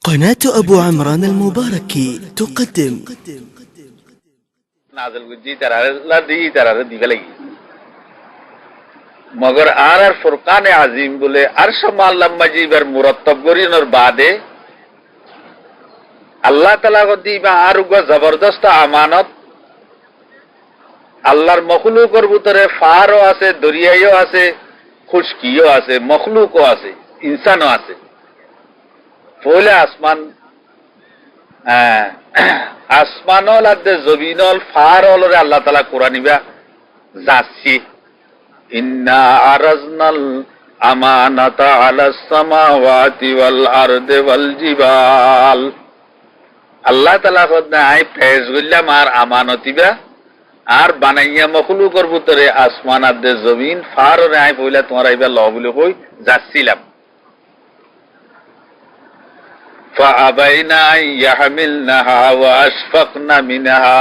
قناة أبو عمران المباركي تقدم নাজল গুজি তারা দিবে লাগি মগর আর ফুরকানে আজিম বলে আর সমাল্লাম মাজিবার মুরাত্তাব করিনোর বাদে আল্লাহ তাআলা দিবা আর উগা জবরদস্ত আমানত আল্লাহর মখলুকর ভিতরে ফারও আছে, দরিয়াও আছে, খুশকিও আছে, মখলুকও আছে, ইনসানও আছে। পয়লা আসমানল আদে জমিনল ফারলরে আল্লাহ তাআলা কোরআনিবা যাচ্ছি ইন্না আরাজনাল আমানাতা আলাস সামাওয়াতি ওয়াল আরদি ওয়াল জিবাল। আল্লাহ তাআলা ফদনা আই ফেজ গল্লা মার আমানতিবা আর বানাইয়া মখলুকর ভিতরে আসমান আদে জমিন ফাররে আই পয়লা তোমার আইবা ল বলে কই যাচ্ছিলাম। فأبينا أن يحملنها وأشفقن منها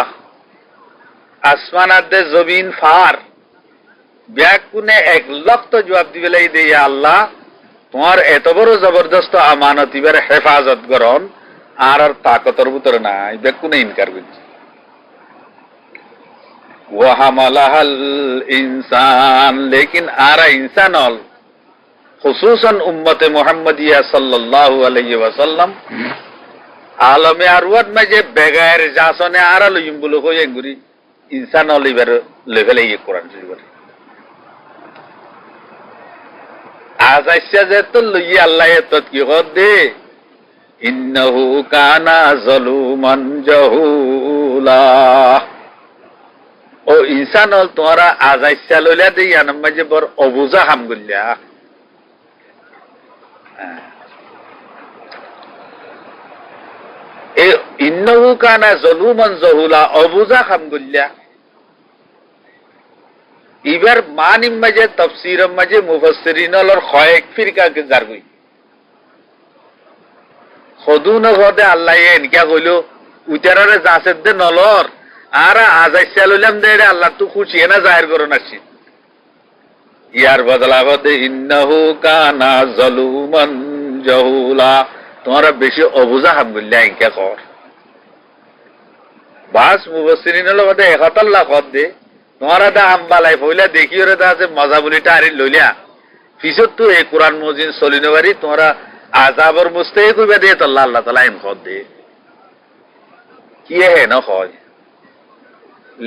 আসমান আদে জমিন ফার ব্যাকুনে এক লক্ষ জবাব দিবে লাই দে আল্লাহ তোমার এত বড় জবরদস্ত আমানত ইবার হেফাজত করন আর তাকতর ভিতরে নাই ব্যাকুনে ইনকার করছে। ওয়া হামালাহাল ইনসান লেকিন আর ইনসান হল খুসুসান উম্মতে মুহাম্মাদিয়া সাল্লাল্লাহু আলাইহি ওয়াসাল্লাম আলমে আরওয়াত মাঝে বেগায়ের জাসনে আর লইম বলে কই এগুরি ইনসান লিবার লেভেলে ই কোরআন শরীফের আজাইসা যে তো লই আল্লাহ এত কি দে ইন্নাহু কানা যালুমান জাহুলা। ও ইনসান হল তোমরা আজাইসা লইলা দেই আনম মাঝে বড় অবুজা হাম গল্লা ইন্নাহু কানা যালুমান জাহুলা অবুজা খাম গল্লা। এবার মানিম মাঝে তাফসীর মাঝে মুফাসসিরিনর কয়েক ফিরকা কে জারগুই খদুন গদে আল্লাহ এনকা কইলো উতারারে জাসেদ দে নলর আর আজাইসা লইলাম দে আল্লাহ তো খুশি না জাহির করন আসি ইয়ার বদলা গদে ইন্নাহু কানা যালুমান জাহুলা তোমরা বেশি অবুজা হাম গল্লা এনকা কর বাস মুফাসসিরিনর মধ্যে 71 লাখ দে তোমরা দা আমবালাই ফইলা দেখিও রে দা যে মজা বলিটা আরি লইলা ফিসত তো এই কোরআন মজিদ চলিনো বারি তোমরা আযাবর মুস্তাহি কইবা দে তো আল্লাহ তাআলা এম খদ দে কি হে না হয়।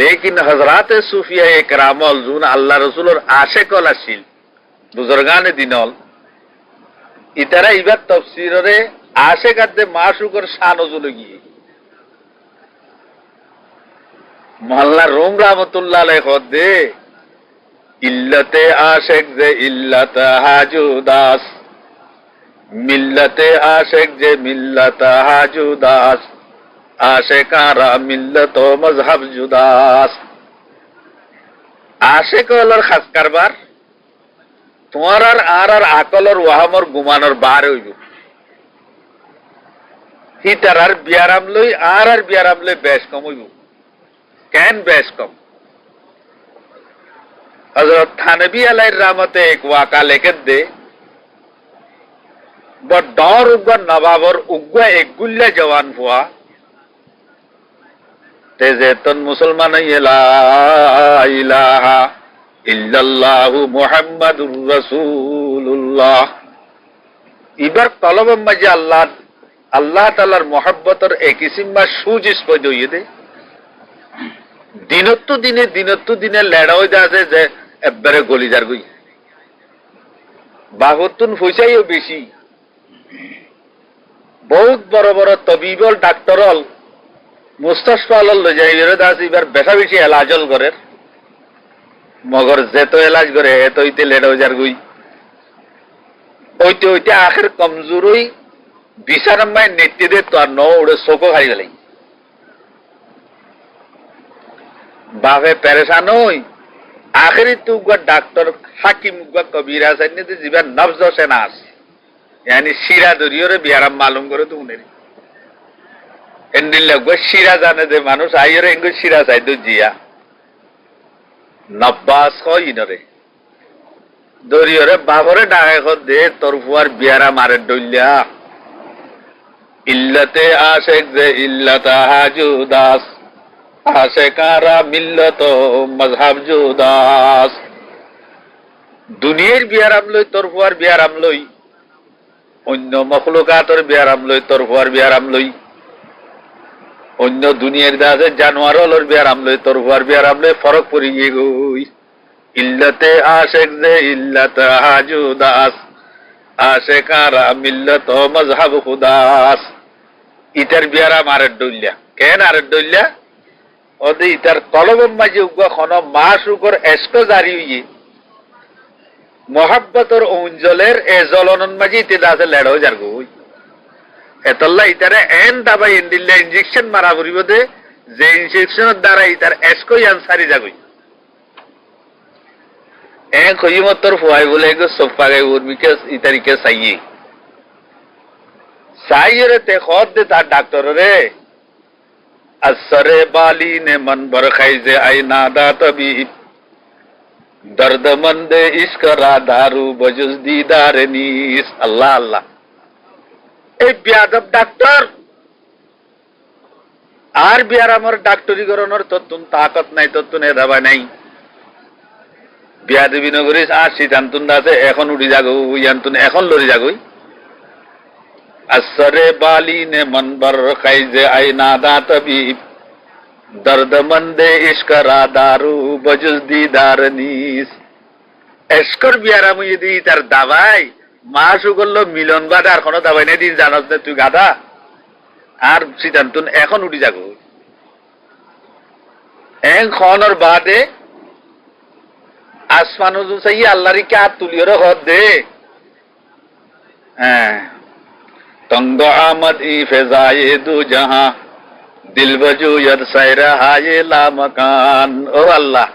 লেকিন হযরত সুফিয়া ইকরামল জুন আল্লাহ রাসূলের আশিক আছিল বুজুর্গানে দিনল ইতারা ইবাত তাফসীরে আশিকাতে মাশুকর শান ওজলগি মোহাল্লা রুম রহমতুল্লাহ আলাইহি খদে ইল্লাতে আশিক যে ইল্লাত হাজুদাস মিল্লাতে আশিক যে মিল্লাত হাজুদাস আশিকারা মিল্লাত ও মাযহাব জুদাস। আশিক হলর খাস কারবার তোমার আর আকলর ওয়াহামর গুমানর বার হইব হিতারার বিয়ারাম লই আর বিয়ারাম লই বেশ কম হইব কেন বেশ কম। হযরত থানবী আলাইহির রহমতে এক ওয়াকা লেখে দে বড় উগ্র নবাবর উগ্র এক গুল্লা জওয়ান হুয়া তেজে তন মুসলমান লা ইলাহা ইল্লাল্লাহু মুহাম্মাদুর রাসূলুল্লাহ। ইবার কলব মাঝে আল্লাহ তাআলার মহব্বতের এক কিসিমা সুজিস পয়দয়ে দে দিনত্ব দিনে লেড়াও যাচ্ছে যে একবারে গলিজার গই বাগতুন পয়সাইও বেশি বহুত বড় বড় তবিবল ডাক্তারল মুস্তাশফাল লই যাই দাস এবার বেশা বেশি এলাজল করে মগর যেত এলাজ করে এত হইতে লেড়াও যার গই হইতে আখের কমজোরই বিছানামায় নেত্তি দে তো আর ন উড়ে চোখো খাই গেলাই বাপে পেরেশান হই আখেরি তু ডাক্তার হাকিম কবিরা সাইনে জীবন নবজ সেনা আছে यानी শিরা দরিয়রে বিয়ারাম মালুম করে তো উনি এন্ডিল লাগবে শিরা জানে যে মানুষ আইরে এঙ্গ শিরা চাই তো জিয়া নব্বাস হয় নরে দরিয়রে বাবরে ডাকে দে তোর ফুয়ার বিয়ারা মারে ডইলা ইল্লতে আশেক যে ইল্লত হাজুদাস, আশেকারা মিল্লত মজহাব জুদাস। দুনিয়ার বিয়ারাম লই তোর ফুয়ার বিয়ারাম লই, অন্য মখলুকাতর বিয়ারাম লই তোর ফুয়ার বিয়ারাম লই, অন্য দুনিয়ার দাসে জানোয়ার হলোর বিয়ারাম লই তোর ফুয়ার বিয়ারাম লই ফরক পড়ি গিয়ে গই। ইল্লতে আশেক যে ইল্লত হাজুদাস, আশেকারা মিল্লত মজহাব খুদাস। ইটার বিয়ারাম আরের ডইল্লা কেন আরের ডইল্লা ওদের ইটার কলবম মাঝে উগ্র খন মাস উপর এস্ক জারি হইয়ে মহাব্বতর অঞ্জলের এ জ্বলনন মাঝে ইতে দাসে লেড়ো যার গই এতল্লা ইতারে এন দাবাই এন দিল্লা ইঞ্জেকশন মারা করিব দে যে ইঞ্জেকশনের দ্বারা ইতার এস্কই আনসারি যাগই এন কইমতর ফুয়াই বলে গো সোফা গাই উর্মিকে ইতারিকে সাইয়ে সাইয়ে তে খদ দে তার ডাক্তার রে আসরে বালি নে মন ভর খাইজে আই নাদা তবিব দর্দমন্দ ইশক রা দারু বজুজ দিদার নিস। আল্লাহ আল্লাহ, এই বিয়াদব ডাক্তার আর বিয়ার আমার ডাক্তারি করানোর তত্তুন তাকত নাই, তত্তুন এ দাবা নাই। বিয়াদবি নগরী আর সিদ্ধান্তন আছে এখন উঠি যাগো ইয়ান্তুন এখন লড়ি যাগই। আসরে বালি নে মন ভর খাইজে আই নাদা তবিব দর্দমন্দে ইশকরা দারু বজুজ দিদার নিস। এস্কর বিয়ারাম যদি তার দাবাই মাসু করলো মিলন বাদ আর কোনো দাবাই নেই দিন জানাস না তুই গাধা আর সিদ্ধান্তন এখন উঠি যাগো এন খনর বাদে আসমান চাই আল্লাহরি কে হাত তুলিও হদ দে। হ্যাঁ তঙ্গ আমদ ই ফেজায়ে দু জাহা দিল বজু ইয়দ সাইরা হায়ে লা মকান। ও আল্লাহ,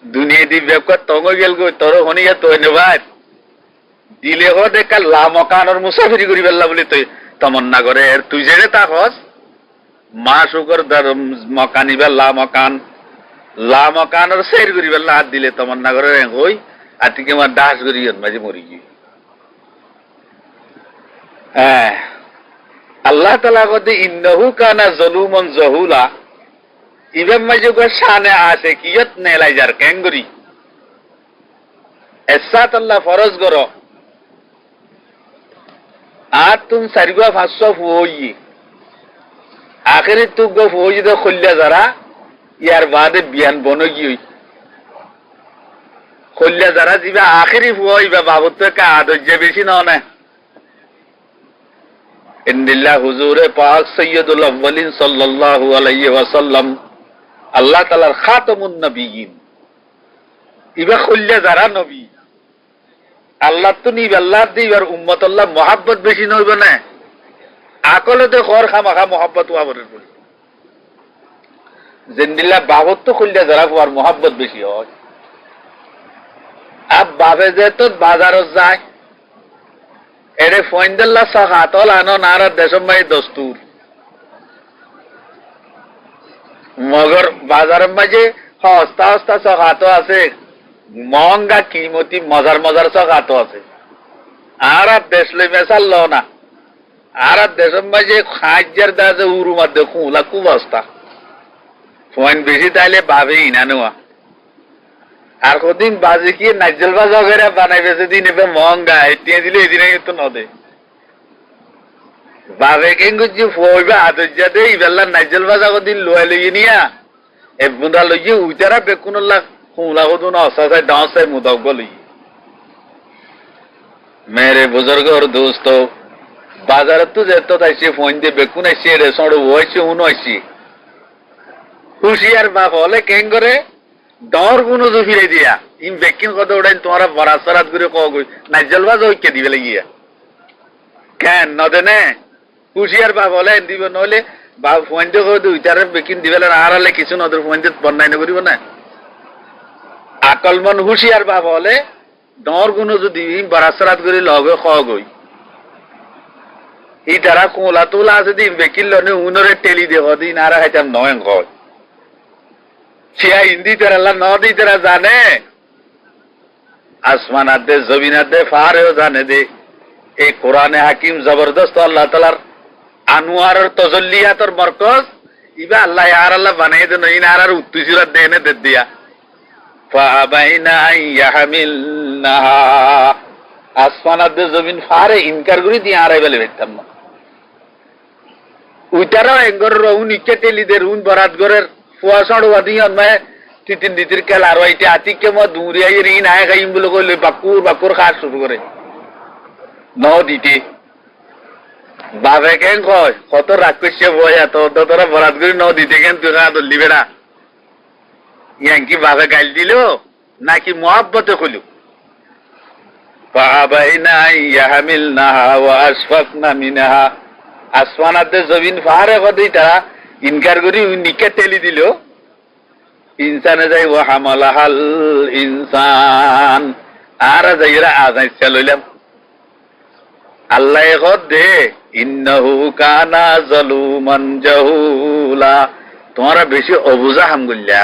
দুনিয়া দি বেকত তঙ্গ গেল গো তোর হনিয়া তো নেবাই দিলে হ দেখা লা মকানর মুসাফিরি করি বেল্লা বলি তুই তমন্না করে তুই জেনে তা হস মা শুকর দর মকানিবা লা মকানর সের করি বেল্লা হাত দিলে তমন্না করে হই আর তুই আমার দাস করি মাঝে মরি গিয়ে। হ্যাঁ আল্লাহ তালা কদে ইন্নহু কানা জলুমন জহুলা ইবেম মাঝে শানে আসে কিয়ত নেলাই যার ক্যাঙ্গুরি এসাত আল্লাহ ফরজ করো আর তুমি সারিবা ভাষ্য ফুই আখেরি তুক ফুই তো খুললে যারা ইয়ার বাদে বিয়ান বনগি খুললে যারা যা আখেরি ফুই বা বাবদ তো একটা আদর্য বেশি না ইন্দিল্লাহ হুজুরে পাক সৈয়দুল আউয়ালিন সাল্লাল্লাহু আলাইহি ওয়াসাল্লাম আল্লাহ তাআলার খাতামুন নবিয়্যিন ইবা খুললে যারা নবী আল্লাহ তো নিব আল্লাহ দিবার উম্মত আল্লাহ মহাব্বত বেশি নইব না আকলতে খর খামাখা মহাব্বত ওয়াবরের বলি জিন্দিল্লাহ বাবত তো খুললে যারা আর মহাব্বত বেশি হয়। আব বাবে যে তো বাজারত যায় এরে ফয়েন্দাল্লাহ সাহাতল আনো নারা দেশমাই দস্তুর মগর বাজারের মাঝে হস্তা হস্তা সহাত আছে মহঙ্গা কিমতি মজার মজার সহাত আছে আর দেশ লই মেশাল ল না আর দেশের মাঝে খাজ্জার দাজে উরু মধ্যে খুলা খুব অবস্থা ফয়েন বেশি তাইলে ভাবেই না নেওয়া আর কদিন বাজে কি নাইজেল বাজা করে বানাই বেঁচে দিন এবার মহঙ্গা এটিয়ে দিলে এদিনে কিন্তু নদে বাবে কেঙ্গুজি ফইবা আদর্যা দে ইবেলা নাইজেল বাজা কদিন লোয়া লইয়ে নিয়া এ বুন্দা লইয়ে উইতারা বেকুনল্লা খুলা কদুন অসাসায় ডাঁসায় মুদাগ্য লইয়ে। মেরে বুজুর্গ और दोस्तों বাজারে তো যেত তাইছে ফোন দিয়ে বেকুন আইছে রে সড় হইছে উনো আইছে হুশিয়ার বাপ হলে কেন করে দর গুনো তো ফিরে দিয়া ইম বেকিন কত উড়াই তোমারা বরাসরাত করে কই নাইজেল বাজা ওইকে দিবে লাগিয়া কেন নদে নে হুশিয়ার বাপ হলে দিব নলে বাপ ফোন দিয়ে কই দুইটারে বেকিন দিবে না আর হলে কিছু নদর ফোন দিয়ে বন্যাই না করিব না আকলমন হুশিয়ার বাপ হলে দর গুনো যদি বরাসরাত করে লগে কই এই তারা কোলা তোলা আছে দিন বেকিল লনে উনরে টেলি দেব দিন আর হাইতাম নয় কয় সিয়া হিন্দি তারা ন দি তারা জানে আসমানাত দে জমিনাত দে ফারেও জানে দে এই কোরআনে হাকিম জবরদস্ত আল্লাহ তাআলার আনোয়ারের তজল্লিয়াতর মরকজ ইবা আল্লাহ আর আল্লাহ বানাই দেন ইন আর উত্তুসিরাত দেনে দে দিয়া ফাবাইনা ইয়াহমিলনাহা আসমানাত জমিন ফারে ইনকার করি দিয়ে আড়াই বেলে বেতাম না উইটারও এঙ্গর রউন ইকেটেলি দে রুন বরাত গরের ফুয়াসড় ওয়াদি অনমায় তিতিন দিতির কেল আর ওইটা আতিকে ম দুরিয়াই রিন আয় গাইম বলে কইলে বাকুর বাকুর খাস শুরু করে ন দিতে বাবা কেন কয় কত রাগ করছে বয়া তো তোরা বরাত করে ন দিতে কেন তুই না দলি বেড়া ইয়াঙ্কি বাবা গাইল দিল নাকি মহাব্বতে কইল ফাবাইনা ইয়াহমিলনাহা ওয়া আশফাকনা মিনহা আসমানাতে জমিন ফারে কদি তারা ইনকার করি নিকে টেলি দিল ইনসানে যাই ওয়া হামালাহাল ইনসান আর যাইরা আজাইছা লইলাম আল্লাহ কদে ইন্নাহু কানা যালুমান জাহুলা তোমরা বেশি অবুঝা হামগুল্লা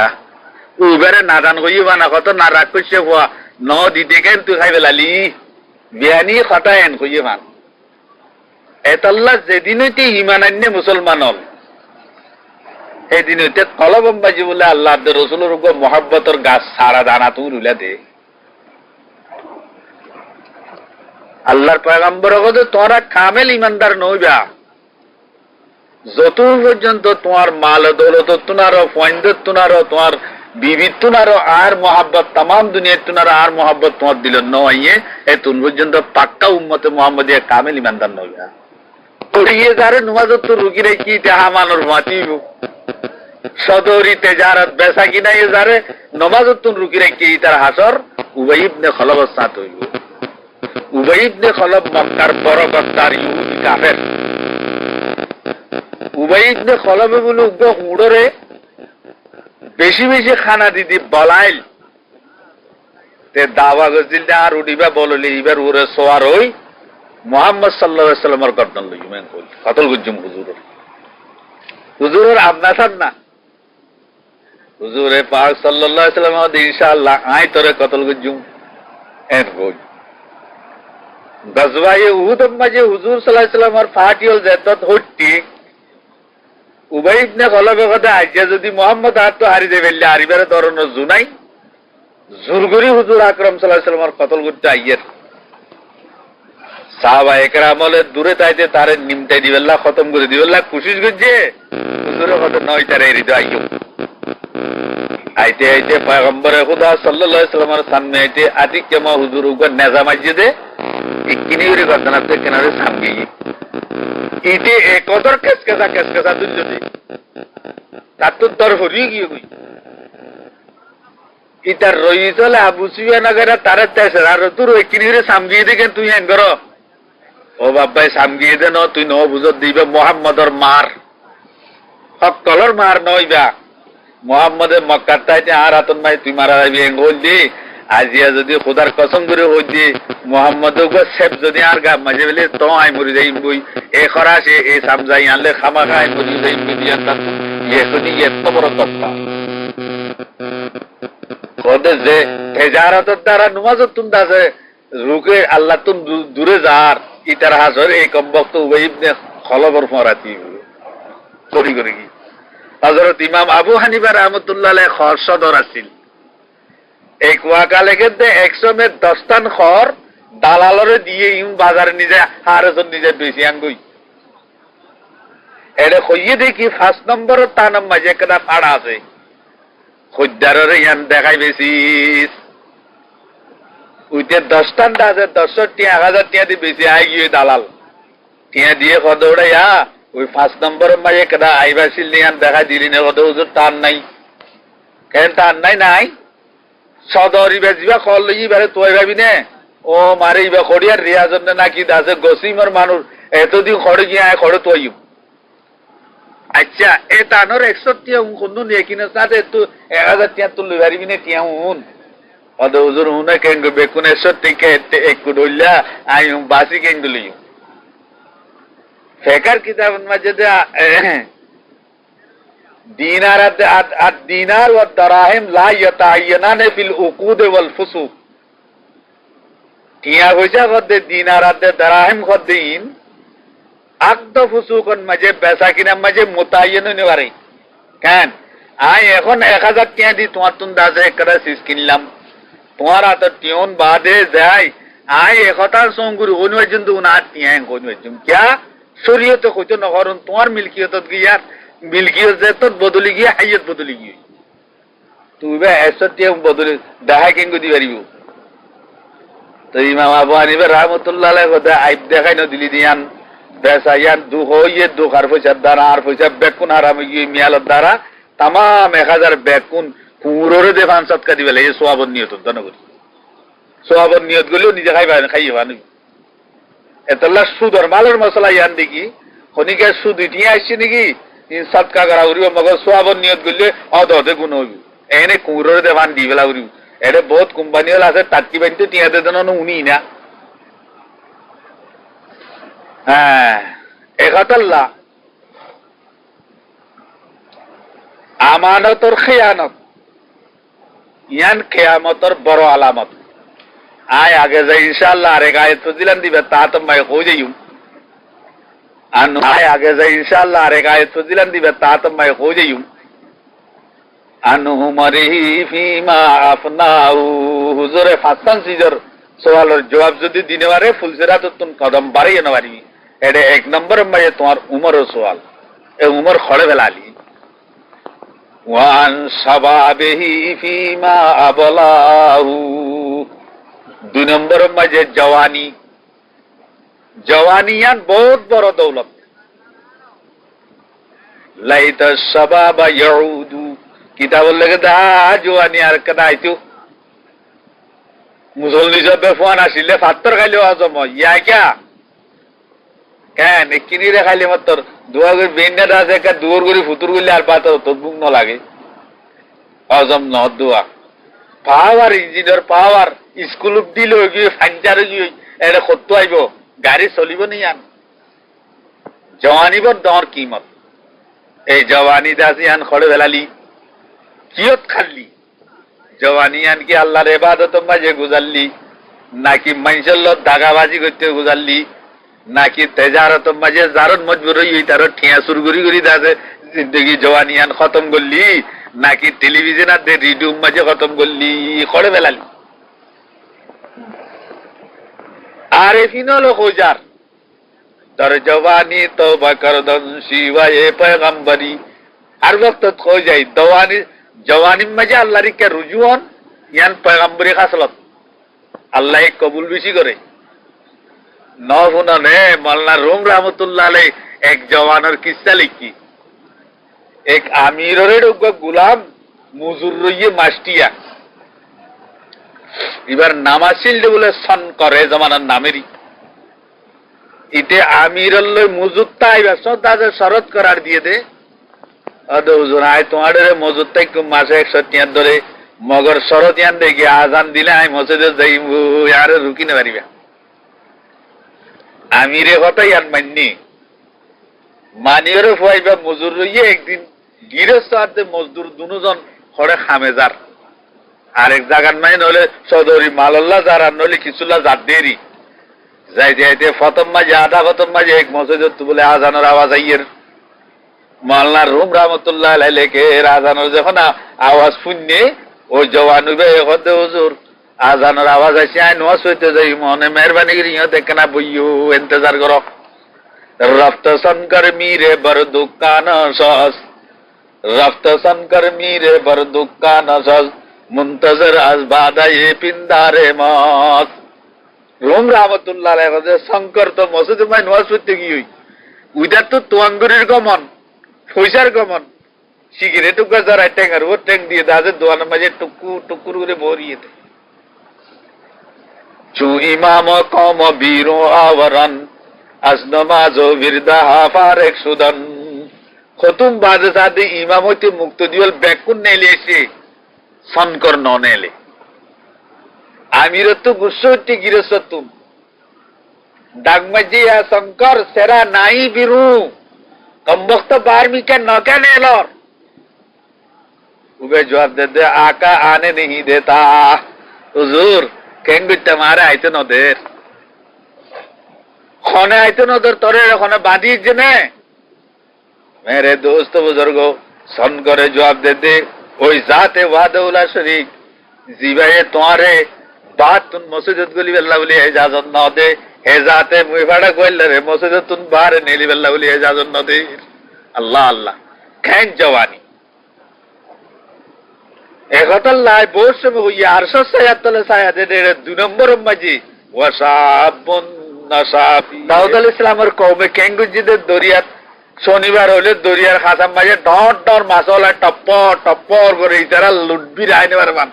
উবারে নাদান কইবা না কত না রাগ করছে হওয়া ন দিতে কেন তুই খাই বেলালি বিয়ানি খতায়েন কইবা এতাল্লাহ যেদিন হইতে ইমান আন্নে মুসলমান হল সেদিন হইতে কলবম্বাজি বলে আল্লাহ রসুলের উপর মহাব্বতর গাছ সারা দানা তুমি রুলা দে আল্লাহর পয়গম্বর কথা তোমরা কামেল ইমানদার নইবা যত পর্যন্ত তোমার মাল দৌলত তুনারো ফয়েন্দ তুনারো তোমার বিবিধ তুনারো আর মহাব্বত তাম দুনিয়ার তুনারো আর মহাব্বত তোমার দিল নইয়ে এ তুন পর্যন্ত পাক্কা উম্মতে মোহাম্মদিয়া কামেল ইমানদার নইবা পড়িয়ে যারে নুমাজ তো রুগী রেখি যাহা মানুষ মাতিব সদরি তেজারত বেসা কিনা এ যারে নমাজ তুন রুগী রেখি তার হাসর উবাই ইবনে খলব সাত হইব উবাই ইবনে খলব মক্কার বড় বক্তার ইহুদি কাফের উবাই ইবনে খলবে বলে উগ্র হুড়রে বেশি বেশি খানা দিদি বলাইল তে দাওয়া গজিল আর উঠিবা বললি এবার ওরে সোয়ার হই মোহাম্মদ সাল্লাল্লাহু আলাইহি সাল্লামের গর্দন লইমেন কই কতল গুজুম হুজুরের আপনার না হুজুরে পাক সাল্লাল্লাহু আলাইহি সাল্লাম ইনশাআল্লাহ আই তোরে কতল গুজুম এন কই গজওয়ায়ে উহুদ মাঝে হুজুর সাল্লাল্লাহু আলাইহি সাল্লামের ফাটিল যেতত হট্টি উবাই ইবনে খলবে কথা আইজা যদি মোহাম্মদ আর তো হারি দেবেল্লে হারিবারে ধরনের জুনাই জুরগুরি হুজুর আকরাম সাল্লাল্লাহু আলাইহি সাল্লামের কতল করতে আইয়ের সাহাবা একরামলে দূরে তাইতে তারে নিমটাই দিবেল্লা খতম করে দিবেল্লা কোশিশ করছে হুজুরের কথা নয় তারে এরিদ আইও আইতে আইতে পয়গম্বরে খুদা সাল্লাল্লাহু আলাইহি সাল্লামের সামনে আইতে আতিকমা হুজুর উপর নেজা মসজিদে ইকিনিরে গর্দনাতে কিনারে সামনে ইতে একদর কেসকেসা তুই যদি তার তো দর হরি গিয়ে কই ইতার রই চলে আবু সুফিয়ান নগরে তারে তেসে আর তোর ইকিনিরে সামগিয়ে দে কেন তুই এন কর ও বাবাই সামগিয়ে দে ন তুই ন বুঝত দিবে মোহাম্মদর মার সকলর মার নইবা মোহাম্মদের মক্কার তাইতে আর আতন ভাই তুই মারা যাবি এং হল দি আজিয়া যদি খোদার কসম করে হই দি মোহাম্মদ সেব যদি আর গা মাঝে বেলে তো আই মরি যাই বই এ খরাসে এ সামজাই আনলে খামা খাই মরি যাই বিয়া তা এখনি এত বড় কথা কদে যে তেজারতের দ্বারা নমাজত তুন দাসে রুকে আল্লাহ তুন দূরে যার ইতার হাজর এই কমবক্ত উবাই ইবনে খলবর ফরাতি করি করে কি হযরত ইমাম আবু হানিফা রাহমাতুল্লাহ আলাইহি খরসদর আছিল এই কুয়াকালে কিন্তু 100 মে 10 টান খর দালালরে দিয়ে ইম বাজারে নিজে হারজন নিজে বেশি আঙ্গুই এরে কইয়ে দেখি 5 নম্বর তানাম মাঝে একটা ফাড়া আছে খদ্দারের ইয়ান দেখাই বেশি উইতে 10 টান দাজে 10 টিয়া 1000 টিয়া দিয়ে বেশি আই গিয়ে দালাল টিয়া দিয়ে খদৌড়াইয়া ওই 5 নম্বর মাঝে একটা আইবাসিল ইয়ান দেখা দিলি না কত হুজুর টান নাই কেন টান নাই সদরি বেজিবা কল লই বারে তোই ভাবি নে ও মারে ইবা খড়িয়ার রিয়াজন নাকি দাসে গসিমর মানুষ এতদিন খড়ে গিয়ে আয় খড়ে তোই আচ্ছা এ তানোর 100 টিয়া কোন নিয়ে কিনে সাথে তো 1000 টিয়া তুই লই পারবি না টিয়া হুন অদ হুজুর হুনে কেন বেকুন 100 টিকে এক কুডইলা আই বাসি কেন দিলি ফেকার কিতাবের মাঝে دينارات الدينار والدراهم لا يتعينان في العقود والفسوق টিয়া হইছে কদে দিনারাতে দরাহিম কদিন আকদ ফুসুকন মাঝে বেচা কিনার মাঝে মোতায়েন হইতে পারে কেন আই এখন 1000 টাকা দি তোমার তুন দাসে একটা সিস কিনলাম তোমার হাতে টিউন বাদে যায় আই একতা সঙ্গুর অনুজন তো না টিয়া অনুজন क्या শরীয়তে কইতো না করুন তোমার মিলকিয়ত গিয়ার মিলকিয়ত যে তো বদলি গিয়া হাইয়ত বদলি গিয়ে তুই বে এসতে বদলি দেখা কিনগো দি পারিব তো ইমাম আবু হানিফা রাহমাতুল্লাহ আলাইহি কথা আইব দেখাই ন দিলি দিয়ান বেসায়ান দু হইয়ে দু কার পয়সা দ্বারা আর পয়সা বেকুন হারাম গিয়ে মিয়ালত দ্বারা तमाम 1000 বেকুন পুরোরে দে 5-7 কা দিবেলে এই সওয়াবের নিয়ত দনগরি সওয়াবের নিয়ত গলিও নিজে খাইবা না এতলা সুদর মালের মশলা ইয়ান দেখি খনিকে সুদ ইটিয়া আসছে নাকি সাদকা করা উড়িব মগর সওয়াবের নিয়ত গলিলে অদতে গুণ হইব এনে পুরোরে দে ভান দিবেলা উড়িব এটা বহুত কোম্পানি হল আছে তাকি বানতে টিয়াতে দেন উনি না হ্যাঁ একতাল্লাহ আমানতর খেয়ানত ইয়ান খেয়ামতর বড় আলামত আয় আগে যাই ইনশাআল্লাহ আরে গায়ত ফজিলান দিবে তা তো মাই হয়ে যাইম আনো আয় আগে যাই ইনশাআল্লাহ আরে গায়ত ফজিলান দিবে তা তো মাই হয়ে যাইম আনু মারিহি ফিমা আফনাউ হুজুরে ফাসান সিজর সওয়ালের জবাব যদি দিনে পারে ফুলসেরা তো তুম কদম বাড়িয়ে না পারবি এটা এক নম্বর মায়ে তোমার উমরের সওয়াল এই উমর খড়ে বেলালি ওয়ান শাবাবিহি ফিমা আবলাহু দুই নম্বর মাঝে জওয়ানি জওয়ানিয়ান বহুত বড় দৌলত লাইতা শাবাবা ইয়াউদু কিতাবুল লেগে দা জওয়ানি আর কদাইতু মুসলনি জবে ফোন আসিলে ফাত্তর খাইলেও আজম ইয়া ক্যা কেন কিনি রে খাইলে মাত্র দুয়া করে বেন্না আছে একটা দুয়ার করে ফুতুর করলে আর পাতা তদ্বুক ন লাগে আজম ন দুয়া পাওয়ার ইঞ্জিনিয়ার পাওয়ার স্কুল দিল গিয়ে ফাঞ্চার গিয়ে এটা করতে আইব গাড়ি চলিব নি আন জওয়ানিবর দর কিমত এই জওয়ানি দাসি আন খড়ে বেলালি কিয়ত খাল্লি জওয়ানি আন কি আল্লাহর ইবাদত মাঝে গুজারলি নাকি মানুষের লোক দাগাবাজি করতে গুজারলি নাকি তেজারত মাঝে জারত মজবুর হই তার ঠিয়া শুরু করি দাসে জিন্দগি জওয়ানিয়ান খতম করলি নাকি টেলিভিশন আর রেডিও মাঝে খতম করলি খড়ে বেলালি আরে ফিনল খোঁজার তোর জওয়ানি তো বকরদন শিবায়ে পয়গম্বরি আর वक्त খো যাই দওয়ানি জওয়ানি মাঝে আল্লাহর কে রুজুন ইয়ান পয়গম্বরি খাসলত আল্লাহ কবুল বেশি করে নফুননে মৌলানা রুম রহমতুল্লাহ আলাই এক জওয়ানের কিস্সা লিখি এক আমিরের গুলাম মুজুর রইয়ে মাস্টিয়া এবার নামাসিল বলে সন করে জমানার নামেরই ইতে আমিরল মজুদটা আইবা সদাজে শরত করার দিয়ে দে আদে হুজুর আয় তোমার মজুদটা একটু মাসে 100 টাকা ধরে মগর শরত ইয়ান দেখি আজান দিলে আই মসজিদে যাইব আর রুকি না পারিবা আমিরে কথা ইয়ান মাননি মানিয়রে ফুয়াইবা মজুর রইয়ে একদিন গিরস্ত আতে মজদুর দুজন খড়ে খামেজার আরেক জায়গার নাই নলে চৌধুরী মালাল্লাহ যারা নলে কিছুলা জাত দেরি যাইতে যাইতে প্রথম মাঝে আধা প্রথম মাঝে এক মসজিদ বলে আজানের আওয়াজ আইয়ের মাওলানা রুম রহমতুল্লাহ আলাইহি লেখে আজানের যখন আওয়াজ শুননে ওই জওয়ানুবে হতে হুজুর আজানের আওয়াজ আসে আই নোয়াজ হইতে যাই মনে মেহরবানি করি দেখে না বইও ইন্তজার করো রফত শঙ্কর মিরে বড় দুকান সস রফত শঙ্কর মিরে বড় দুকান সস মুন্তজর আজ বাদায়ে পিন্দারে মত রুম রহমতুল্লাহ আলাইহি শঙ্কর তো মসজিদে মাই নোয়াজ হইতে গিয়ে উইদার তো তোয়াঙ্গুরির গমন পয়সার গমন সিগারেট গাজার ট্যাঙ্গার ও ট্যাঙ্ক দিয়ে দাজে দোয়ানের মাঝে টুকুর করে ভরিয়ে দেয় চু ইমাম কম বীরো আওরান আজ নমাজো বিরদাহা ফারেক সুদান খতুম বাজে সাথে ইমাম হইতে মুক্ত দিওল ব্যাকুন নেলে এসে সনকর নেলে আমির তো গুস্স হইতে গিরস তুম ডাকমাজিয়া শঙ্কর সেরা নাই বিরু कम वक्त 12वीं के नौके ले लो उबे जवाब दे दे आका आने नहीं देता हुजूर कहेंगे तुम्हारे आयते न देर খনে আইতো নদর তরে খনে বাঁধি জেনে মেরে দোস্ত বুজুর্গ সন করে জবাব দে ওই জাতে ওয়াদউলা শরীক জিবায়ে তোমারে বাত তুন মসজিদত গলি বেল্লা বলি ইজাজত না দে হে জাতে মুই ভাড়া কইলে রে মসজিদত তুন বাহারে নেলি বেল্লা বলি ইজাজত না দে আল্লাহ আল্লাহ কেন জওয়ানি একতাল্লাহ বসে হইয়া আর সায়াতলে সায়া দে 2 নম্বর মাঝি ওয়াসাবুন নাসাফি দাউদ আলাইহিস সালামের কওমে কেঙ্গুজিদের দরিয়াত শনিবার হলে দরিয়ার খাসাম মাঝে ডর ডর মাছলা টপ্পর টপ্পর করে ইতারা লুটবি রাইনে পারবান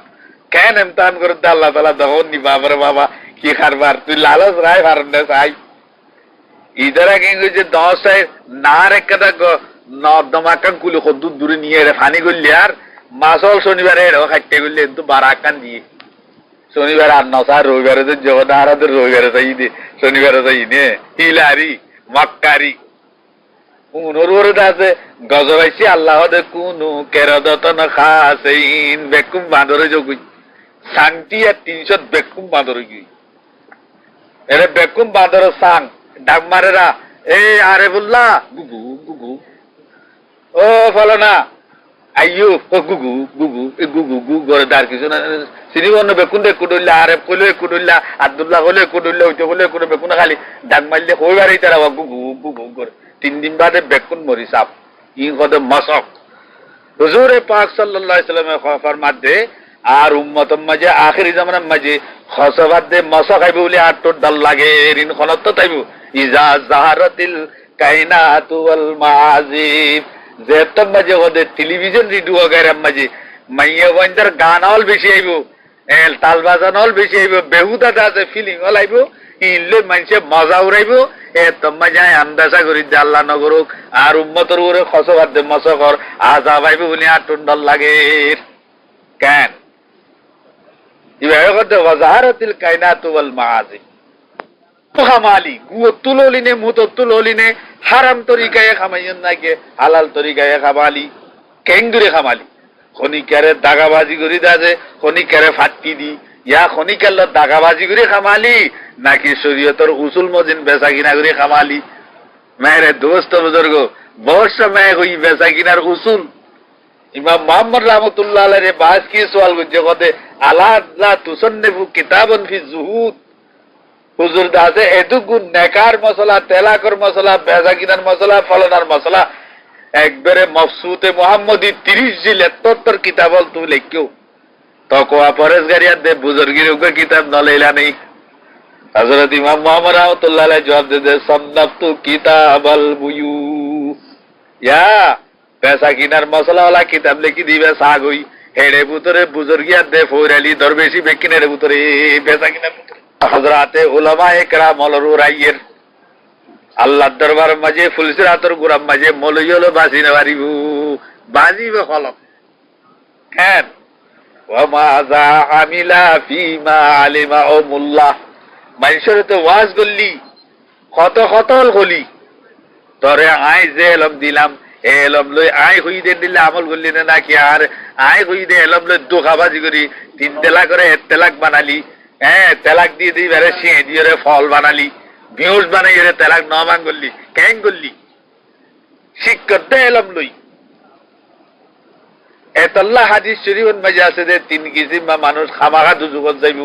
কেন এমতান করে আল্লাহ তাআলা দহন নি বাবারে বাবা কি খারবার তুই লালচ রায় ভারনে চাই ইতারা কেঙ্গুজি 10 নার একটা নর্দমাকান কুলি কদ্দুর দূরে নিয়ে রে ফানি গল্লি আর মাছল শনিবারে এড়ো খাইতে গল্লি কিন্তু বারাকান দিয়ে শনিবার আর নসা রবিবারে তো জগদারাদের রবিবারে তাই দে শনিবারে তাই নে হিলারি মক্কারি উনরুর দাসে গজবাইছি আল্লাহ দে কুনু কেরাদতন খাসিন বেকুম বাঁদরে জগুই সাংটিয়া 300 বেকুম বাঁদরে গই এরে বেকুম বাঁদরে সাং ডাক মারেরা এ আরেফুল্লাহ গুগু গুগু ও ফলনা আইয়ু ও গুগু গুগু এ গুগু গু করে দার কিছু না সিনি বন্ন বেকুন দে কুডুল্লা আরেফ কইলে কুডুল্লা আব্দুল্লাহ কইলে কুডুল্লা ওইতে কইলে কুডু বেকুন খালি ডাক মারলে কইবারই তারা গুগু গুগু করে 3 দিন বাদে বেকুন মরি সাপ ই কদে মশক হুজুর পাক সাল্লাল্লাহু আলাইহি সাল্লামের ফরমাত দে আর উম্মতের মাঝে আখিরি জামানার মাঝে খসবাত দে মশক আইবে বলে আর তোর দল লাগে রিন খনত তো তাইবো ইজা জাহারাতিল কায়নাতু ওয়াল মাআজিব যেতম মাঝে ওদে টেলিভিশন রেডিও গায়রাম মাঝে মাইয়া ওয়ান্দার গানাল বেশি আইবো এল তাল বাজানল বেশি আইবো বেহুদা দাসে ফিলিং হল আইবো ইনলে মানুষে মজা উড়াইবো এ তোমা যায় আন্দাজা করি যে আল্লাহ নগরুক আর উম্মতর উপরে খসবাত দে মশকর আযাব আইবো বলে আর তোর দল লাগে কেন ইবারে কতে ওয়াজাহারাতিল কায়নাতু ওয়াল মাআজিব খামালি গুয়ো তুললিনে মুতো তুললিনে হারাম তরিকায় খামাইন নাকে হালাল তরিকায় খামালি কেঙ্গুরে খামালি খনিকারে দাগাবাজি করি দাজে খনিকারে ফাটকি দি ইয়া খনিকাল দাগাবাজি করে খামালি নাকি শরীয়তের উসুল মজিন বেচা কিনা করে খামালি মেরে দোস্ত বুজুর্গ বহুত সময় হই বেচা কিনার উসুল ইমাম মুহাম্মদ রাহমাতুল্লাহ আলাইহি বাস কি সওয়াল করছে কতে আলা লা তুসান্নিফু কিতাবান ফি যুহুদ হুজুর দাসে এটুকু নেকার মশলা তেলাকর মশলা বেচা কিনার মশলা ফলনার মশলা একবারে মফসুতে মুহাম্মদি 30 জিল 71 কিতাবল তুই লেখিও তকওয়া পরেজগারিয়াত দে বুজুর্গির উপর কিতাব নলেলা নেই হযরত ইমাম মুহাম্মদ রাহমাতুল্লাহ আলাইহি জবাব দে সান্নাতু কিতাবাল বুয়ু ইয়া বেচা কিনার মশলা ওয়ালা কিতাব লিখি দিবে সাগই হেড়ে ভিতরে বুজুর্গিয়াত দে ফৌরালি দরবেশি বেকিনের ভিতরে বেচা কিনার হযরতে উলামায়ে কেরাম হলরু রাইয়ের আল্লাহর দরবার মাঝে ফুলসিরাতর গুরাম মাঝে মলইলো বাসিনা বাড়িবু বাজিবে খলক কেন ওয়া মাযা আমিলা ফিমা আলিমা ও মুল্লাহ মানুষের তো ওয়াজ করলি কত কতল হলি তরে আই যে এলম দিলাম এলম লই আই হই দে দিলে আমল করলি না নাকি আর আই হই দে এলম লই দোকাবাজি করি 3 তেলাক করে 1 তেলাক বানালি হ্যাঁ তেলাক দিয়ে দিই বেরে সিঁড়ি দিয়ে ফল বানালি ভিউজ বানাই রে তেলাক নবাং করলি কেন করলি শিখ করতে এলম লই এতল্লাহ হাদিস শরীফের মাঝে আছে যে 3 কিসিম মানুষ খামাখা দুজুগত যাইব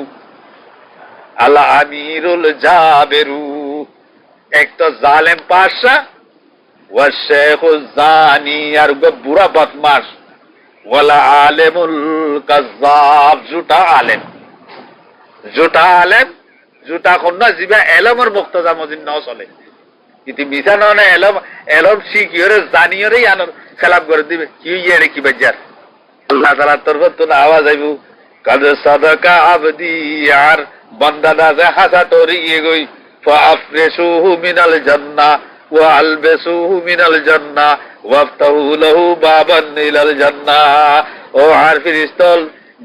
আল্লাহ আমিরুল জাবেরু এক তো জালেম পাশা ওয়া শেখুজ জানি আর বুড়া বদমাশ ওয়ালা আলেমুল কাযাব জুটা আলেম জুটা কন্যা জিবা এলমের মুক্তজা মজিন ন চলে ইতি মিছা নয় এলম এলম শিখিয়রে জানিয়রে আনর খেলাপ করে দিবে কি ইয়ে কি বাজার আল্লাহ তাআলা তরফ তো আওয়াজ আইবু কাদ সাদাকা আবদি আর বান্দা দাজে হাসা তোরি গই ফাফরিসুহু মিনাল জান্নাহ ওয়া আলবিসুহু মিনাল জান্নাহ ওয়াফতাহু লাহু বাবান ইলাল জান্নাহ ও আর ফিরিস্তল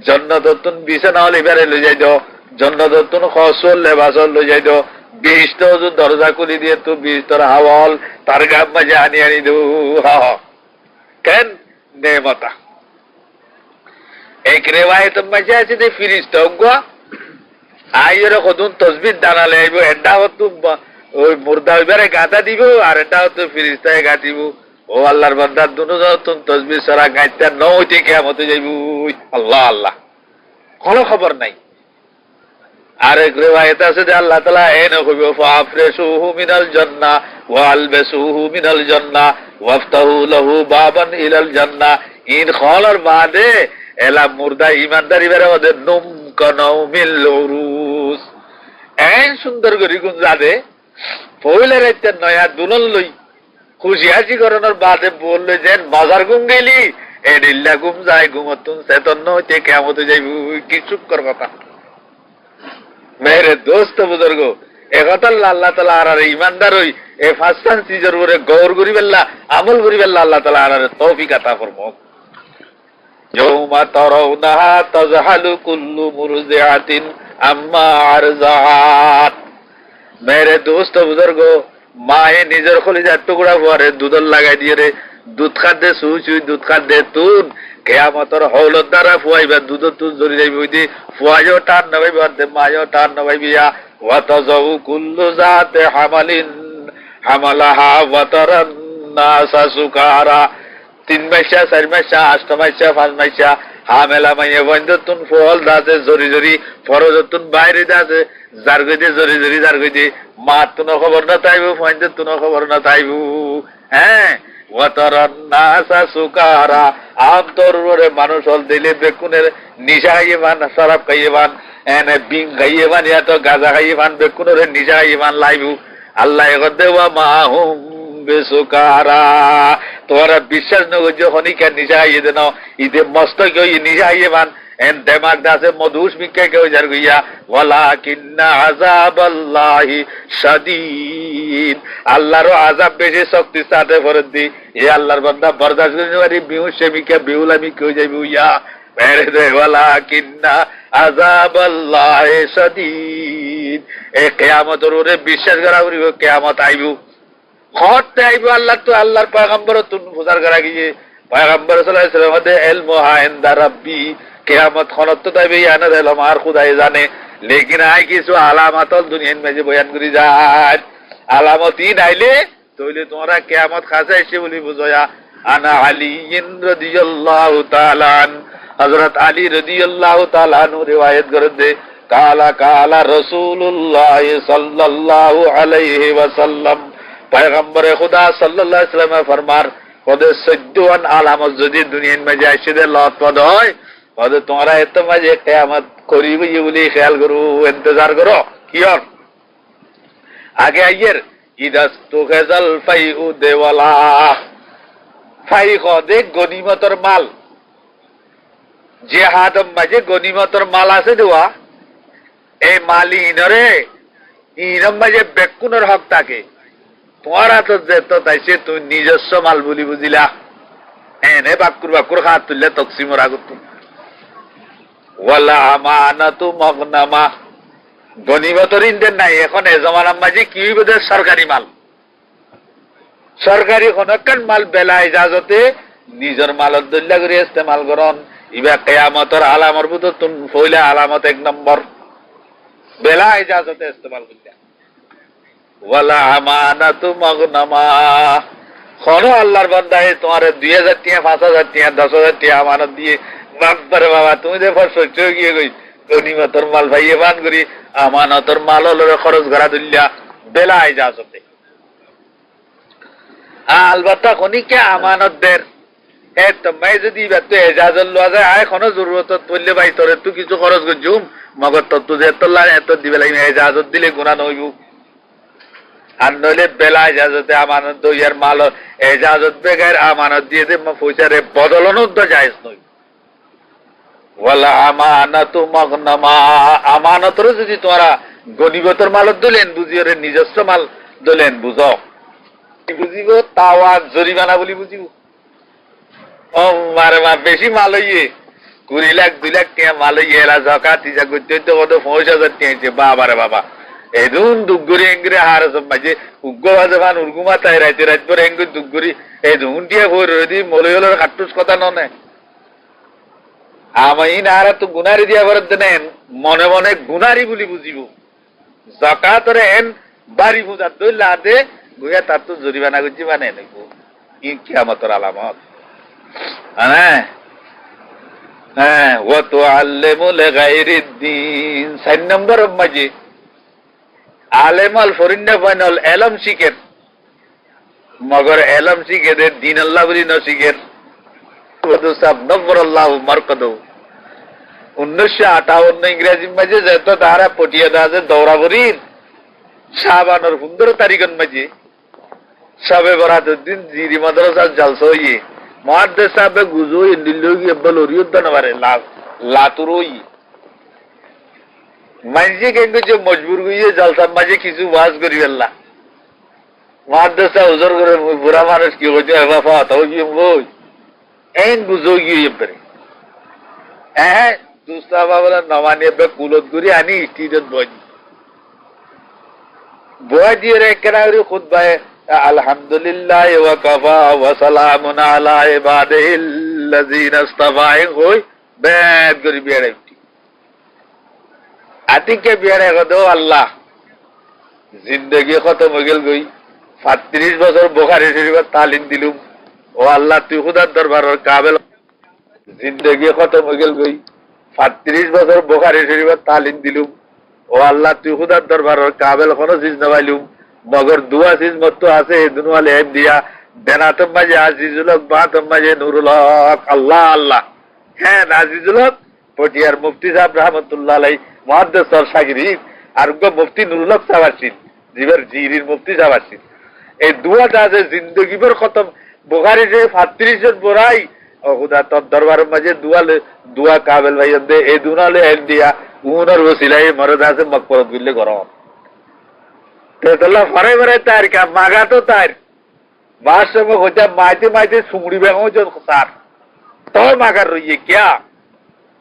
জান্নাতুন বিছানা লিবারে লই যাই দাও জান্নাতুন খসল লেবাস লই যাই দাও 20 তো দরজা খুলি দিয়ে তো 20 তোর হাওয়াল তার গাম মাঝে আনি দো কেন নেমতা এক রেওয়ায়ত মাঝে আছে যে ফিরিস্তা গো আইরে কদুন তসবিহ দানালে আইবো এডা হতু ওই মুর্দা ওইবারে গাঁথা দিব, আর এটাও তো ফিরিস্তায় গাঁথিব। ও আল্লাহর বান্দার দুজন তসবিহ ছাড়া গাঁথতে ন হইতে কিয়ামতে যাইব। আল্লাহ আল্লাহ, কোনো খবর নাই। আরেক রিওয়ায়াত আছে যে আল্লাহ তাআলা এনে কইবে ফাফরিসুহু মিনাল জান্নাহ ওয়া আলবাসুহু মিনাল জান্নাহ ওয়াফতাহু লাহু বাবান ইলাল জান্নাহ। ইন খলার বাদে এলা মুর্দা ইমানদারি বেরে ওদের নুম কানাউ মিল উরুস এন সুন্দর করে গুঞ্জাদে পয়লা রাইতে নয়া দুলন লই খুশি হাসি করানোর বাদে বললে যে বাজার ঘুম গেলি এ ডিল্লা ঘুম যায়, ঘুমতুন চেতন হইতে কিয়ামতে যাইব। কি চুক্কর কথা মেরে দোস্ত বুজুর্গ, একথা আল্লাহ তাআলা আর ইমানদার হই এ ফাসান সিজর উপরে গৌর করি বেল্লা, আমল করি বেল্লা আল্লাহ তাআলা আর তৌফিক আতা ফরমাও। ইয়াউমা তারাউনাহা তাযহালু কুল্লু মুরজিআতিন আম্মা আরযাত। মেরে দোস্ত বুজুর্গ, মায়ে নিজের কলিজার টুকরা পরে দুধ লাগাই দিয়ে রে, দুধ খাদ্যে সুই সুই দুধ খাদ্যে তুন কেয়ামতর হৌলত দ্বারা ফুয়াইবা দুধ তুন জড়ি যাইব হইতে ফুয়াইও টান নবাইব মায়ও টান নবাইবিয়া ওয়াতাযাউ কুল্লু যাতে হামালিন হামালাহা ওয়াতারান নাসা সুকারা। 3 মাসা 4 মাসা 8 মাসা 5 মাসা হামেলা মাইয়ে বন্ধতুন ফল দাতে জরি জরি ফরজতুন বাইরে দাতে যার গইতে জরি জরি যার গইতে মাতুন খবর না তাইবু বন্ধতুন খবর না তাইবু। হ্যাঁ, ওয়াতারান নাসা সুকারা, আমতরে মানুষ হল দিলে বেকুনের নিশা খাইয়েবান, শরাব খাইয়েবান, এনে বিং খাইয়েবান, ইয়া তো গাঁজা খাইয়েবান, বেকুনের নিশা খাইয়েবান লাইবু। আল্লাহ দেওয়া মাহুম বেসুকারা। তোরা বিশ্বাস নগর যে হনিকা নিশা খাইয়ে দেন ইদে মস্ত কেউ নিশা খাইয়েবান এন দেমাগ দাসে মধুস মিকে কেউ যার গইয়া ওয়ালাকিন্না আযাবাল্লাহি শাদীদ। আল্লাহর আযাব বেশি শক্তি সাথে ফরত দি এ আল্লাহর বান্দা বরদাশত করতে পারি বিউসে মিকে বিউলামি কেউ যাইব ইয়া মেরে দে ওয়ালাকিন্না আযাবাল্লাহি শাদীদ। এ কিয়ামতের ওরে বিশ্বাস করা করিব, কিয়ামত আইব খতে আইব। আল্লাহ তো আল্লাহর পয়গম্বর তুন ফুজার করা গিয়ে পয়গম্বর সাল্লাল্লাহু আলাইহি ওয়াসাল্লাম দে ইলমু ইনদা রাব্বি, কিয়ামত খনত তো তাইবে ইয়ানা ইলম আর খুদাই জানে। লেকিন আই কিছু আলামাতল দুনিয়ার মাঝে বয়ান করি যায়। আলামতই নাইলে তইলে তোমরা কিয়ামত খাসে এসে বলি বুঝয়া। আনা আলী রাদিয়াল্লাহু তাআলা আন, হযরত আলী রাদিয়াল্লাহু তাআলা আনহু রিওয়ায়াত করে দে কালা কালা রাসূলুল্লাহ সাল্লাল্লাহু আলাইহি ওয়াসাল্লাম, পয়গম্বরে খুদা সাল্লাল্লাহু আলাইহি ওয়াসাল্লাম ফরমার ওদের 14 আলামত যদি দুনিয়ার মাঝে আসে দে লটপট হয় ওদের তোমরা এত মাঝে কিয়ামত করিবে বলি খেয়াল করো, ইন্তজার করো। কি আর আগে আইয়ের ইদাস্তুগাজাল ফাইউ দেওয়ালা, ফাই কদে গনিমতর মাল, যে হাতম মাঝে গনিমতর মাল আছে দেওয়া এই মালি ইনরে ইনম মাঝে বেকুনের হক থাকে। তোমারা তো যেত তাইছে তুই নিজস্ব মাল বলি বুঝিলা, এনে বাকুর বাকুর হাত তুললে তকসিমর আগত। ওয়ালা আমানাতু মাগনামা, গনিমতর ইনদের নাই এখন এ জমানার মাঝে কি হইবে সরকারি মাল, সরকারি কোনকান মাল বেলা ইজাজতে নিজের মালত দল্লা করে ইস্তেমাল করন। ইবা কিয়ামতের আলামর ভিতর তুন ফইলা আলামত 1 নম্বর বেলা ইজাজতে ইস্তেমাল করতে। ওয়ালা আমানাতু মাগনামা, কোন আল্লাহর বান্দা তোমার 2000 টাকা 5000 টাকা 10000 টাকা আমানত দিয়ে বাপরে বাবা তুমি যে সহ্য গিয়ে গই গনিমতর মাল ভাইয়ে বান করি আমানতর মাল হলো খরচ করা দিল্লা বেলা ইজাজতে। আলবাত্তা খনিকে আমানতদের এ তুমি যদি এজাজত লওয়া যায় আয় কোনো জরুরত পড়লে ভাই তোর একটু কিছু খরচ করছুম মগর তত্ত্ব যে তোল্লা এত দিবে লাগবে, এজাজত দিলে গুণা নইব। আর নইলে বেলা ইজাজতে আমানত ইয়ার মাল এজাজত বেগার আমানত দিয়ে দে পয়সারে বদলনো তো জায়েজ নই। ওয়ালা আমানাতু মাগনামা, আমানতরে যদি তোমরা গনিমতের মালত দিলেন বুঝিও রে নিজস্ব মাল দিলেন বুঝো বুঝিব তাওয়া জরিমানা বলি বুঝিব। ও মারে মা বেশি মাল হইয়ে 20 লাখ 2 লাখ টাকা মাল হইয়ে এরা জাকাত ইজা করতে হইতে কত 5000 টাকা বাবা রে বাবা এদুন দুগুরি এঙ্গরে হার সমাজে উগ্গ বাজবান উর্গুমা তাই রাইতে রাত পরে এঙ্গ দুগুরি এই দুন দিয়ে হই রদি মলয়লর কাটুস কথা ননে আমি নারা তো গুনারি দিয়া বরদ নেন মনে মনে গুনারি বলি বুঝিব। জাকাতরে এন বাড়ি পূজার দইলা দে গুয়া তার তো জরিমানা করছি মানে নেব ই কিয়ামতের আলামত। হ্যাঁ হ্যাঁ, ও তো আল্লেমুল গায়রিদ দ্বীন 4 নম্বর মাঝে আলেমাল ফরিন্না ফাইনাল এলম শিখের মগর এলম শিখে দে দিন আল্লাহ বলি ন শিখের ওদু সাব নব্বর আল্লাহ মারকদ 1958 ইংরেজি মাঝে যেত তারা পটিয়া দাজে দৌড়াবরির শাবানের 15 তারিখের মাঝে সবে বরাতের দিন জিরি মাদ্রাসা জলসা হইয়ে মুহাদ্দিস সাহেব গুজো ইন্দিলগি বলরিয়ত দনবারে লাতুরই মানজি কেঙ্গে যে মজবুর হইয়ে জলসা মাঝে কিছু ওয়াজ করি আল্লাহ মুহাদ্দিস সাহেব হুজুর করে বুড়া মানুষ কি হইছে এবা ফাত হই বই এন গুজো গিয়ে পরে দুসরা বাবলা নমানে বে কুলত করি আনি স্টিডেন্ট বয় দিয়ে রে কেনারি খুতবায়ে আলহামদুলিল্লাহ ওয়া কাফা ওয়া সালামুন আলা ইবাদিহিল্লাযিনা ইসতাফা হই বেদ করি বিয়ারে আতিকে বিয়ারে গদো আল্লাহ জিন্দেগি খতম হয়ে গেল গই 35 বছর বুখারী শরীফের তালিম দিলুম ও আল্লাহ তুই খুদার দরবারের কাবেল জিন্দেগি খতম হয়ে গেল গই 35 বছর বুখারী শরীফের তালিম দিলুম ও আল্লাহ তুই খুদার দরবারের কাবেল কোন চিজ নবাইলুম মগর দুয়া চিজ মত আছে দুনওয়ালে এম দিয়া বেনাতম মাঝে আজিজুল হক বাতম মাঝে নুরুল হক আল্লাহ আল্লাহ হ্যাঁ আজিজুল হক পটিয়ার মুফতি সাহেব রহমতুল্লাহ আলাইহি মুহাদ্দিস আর শাগরিদ আর মুফতি নুরুল হক সাহেব আছেন জিবের জিরির মুফতি সাহেব আছেন এই দুয়াটা আছে জিন্দেগি ভর খতম বুখারী যে 35 জন বড়াই ও খুদা তোর দরবারের মাঝে দুয়া কাবেল ভাই দে এই দুনালে এম দিয়া উনার ওসিলায় মরদ আছে মকবরত বিল্লে গরম তেতলা ফরে ফরে তার কা মাগা তো তার বাস সঙ্গে হইতা মাইতে মাইতে সুমড়ি বেগম জন সার তো মাগার রইয়ে কিয়া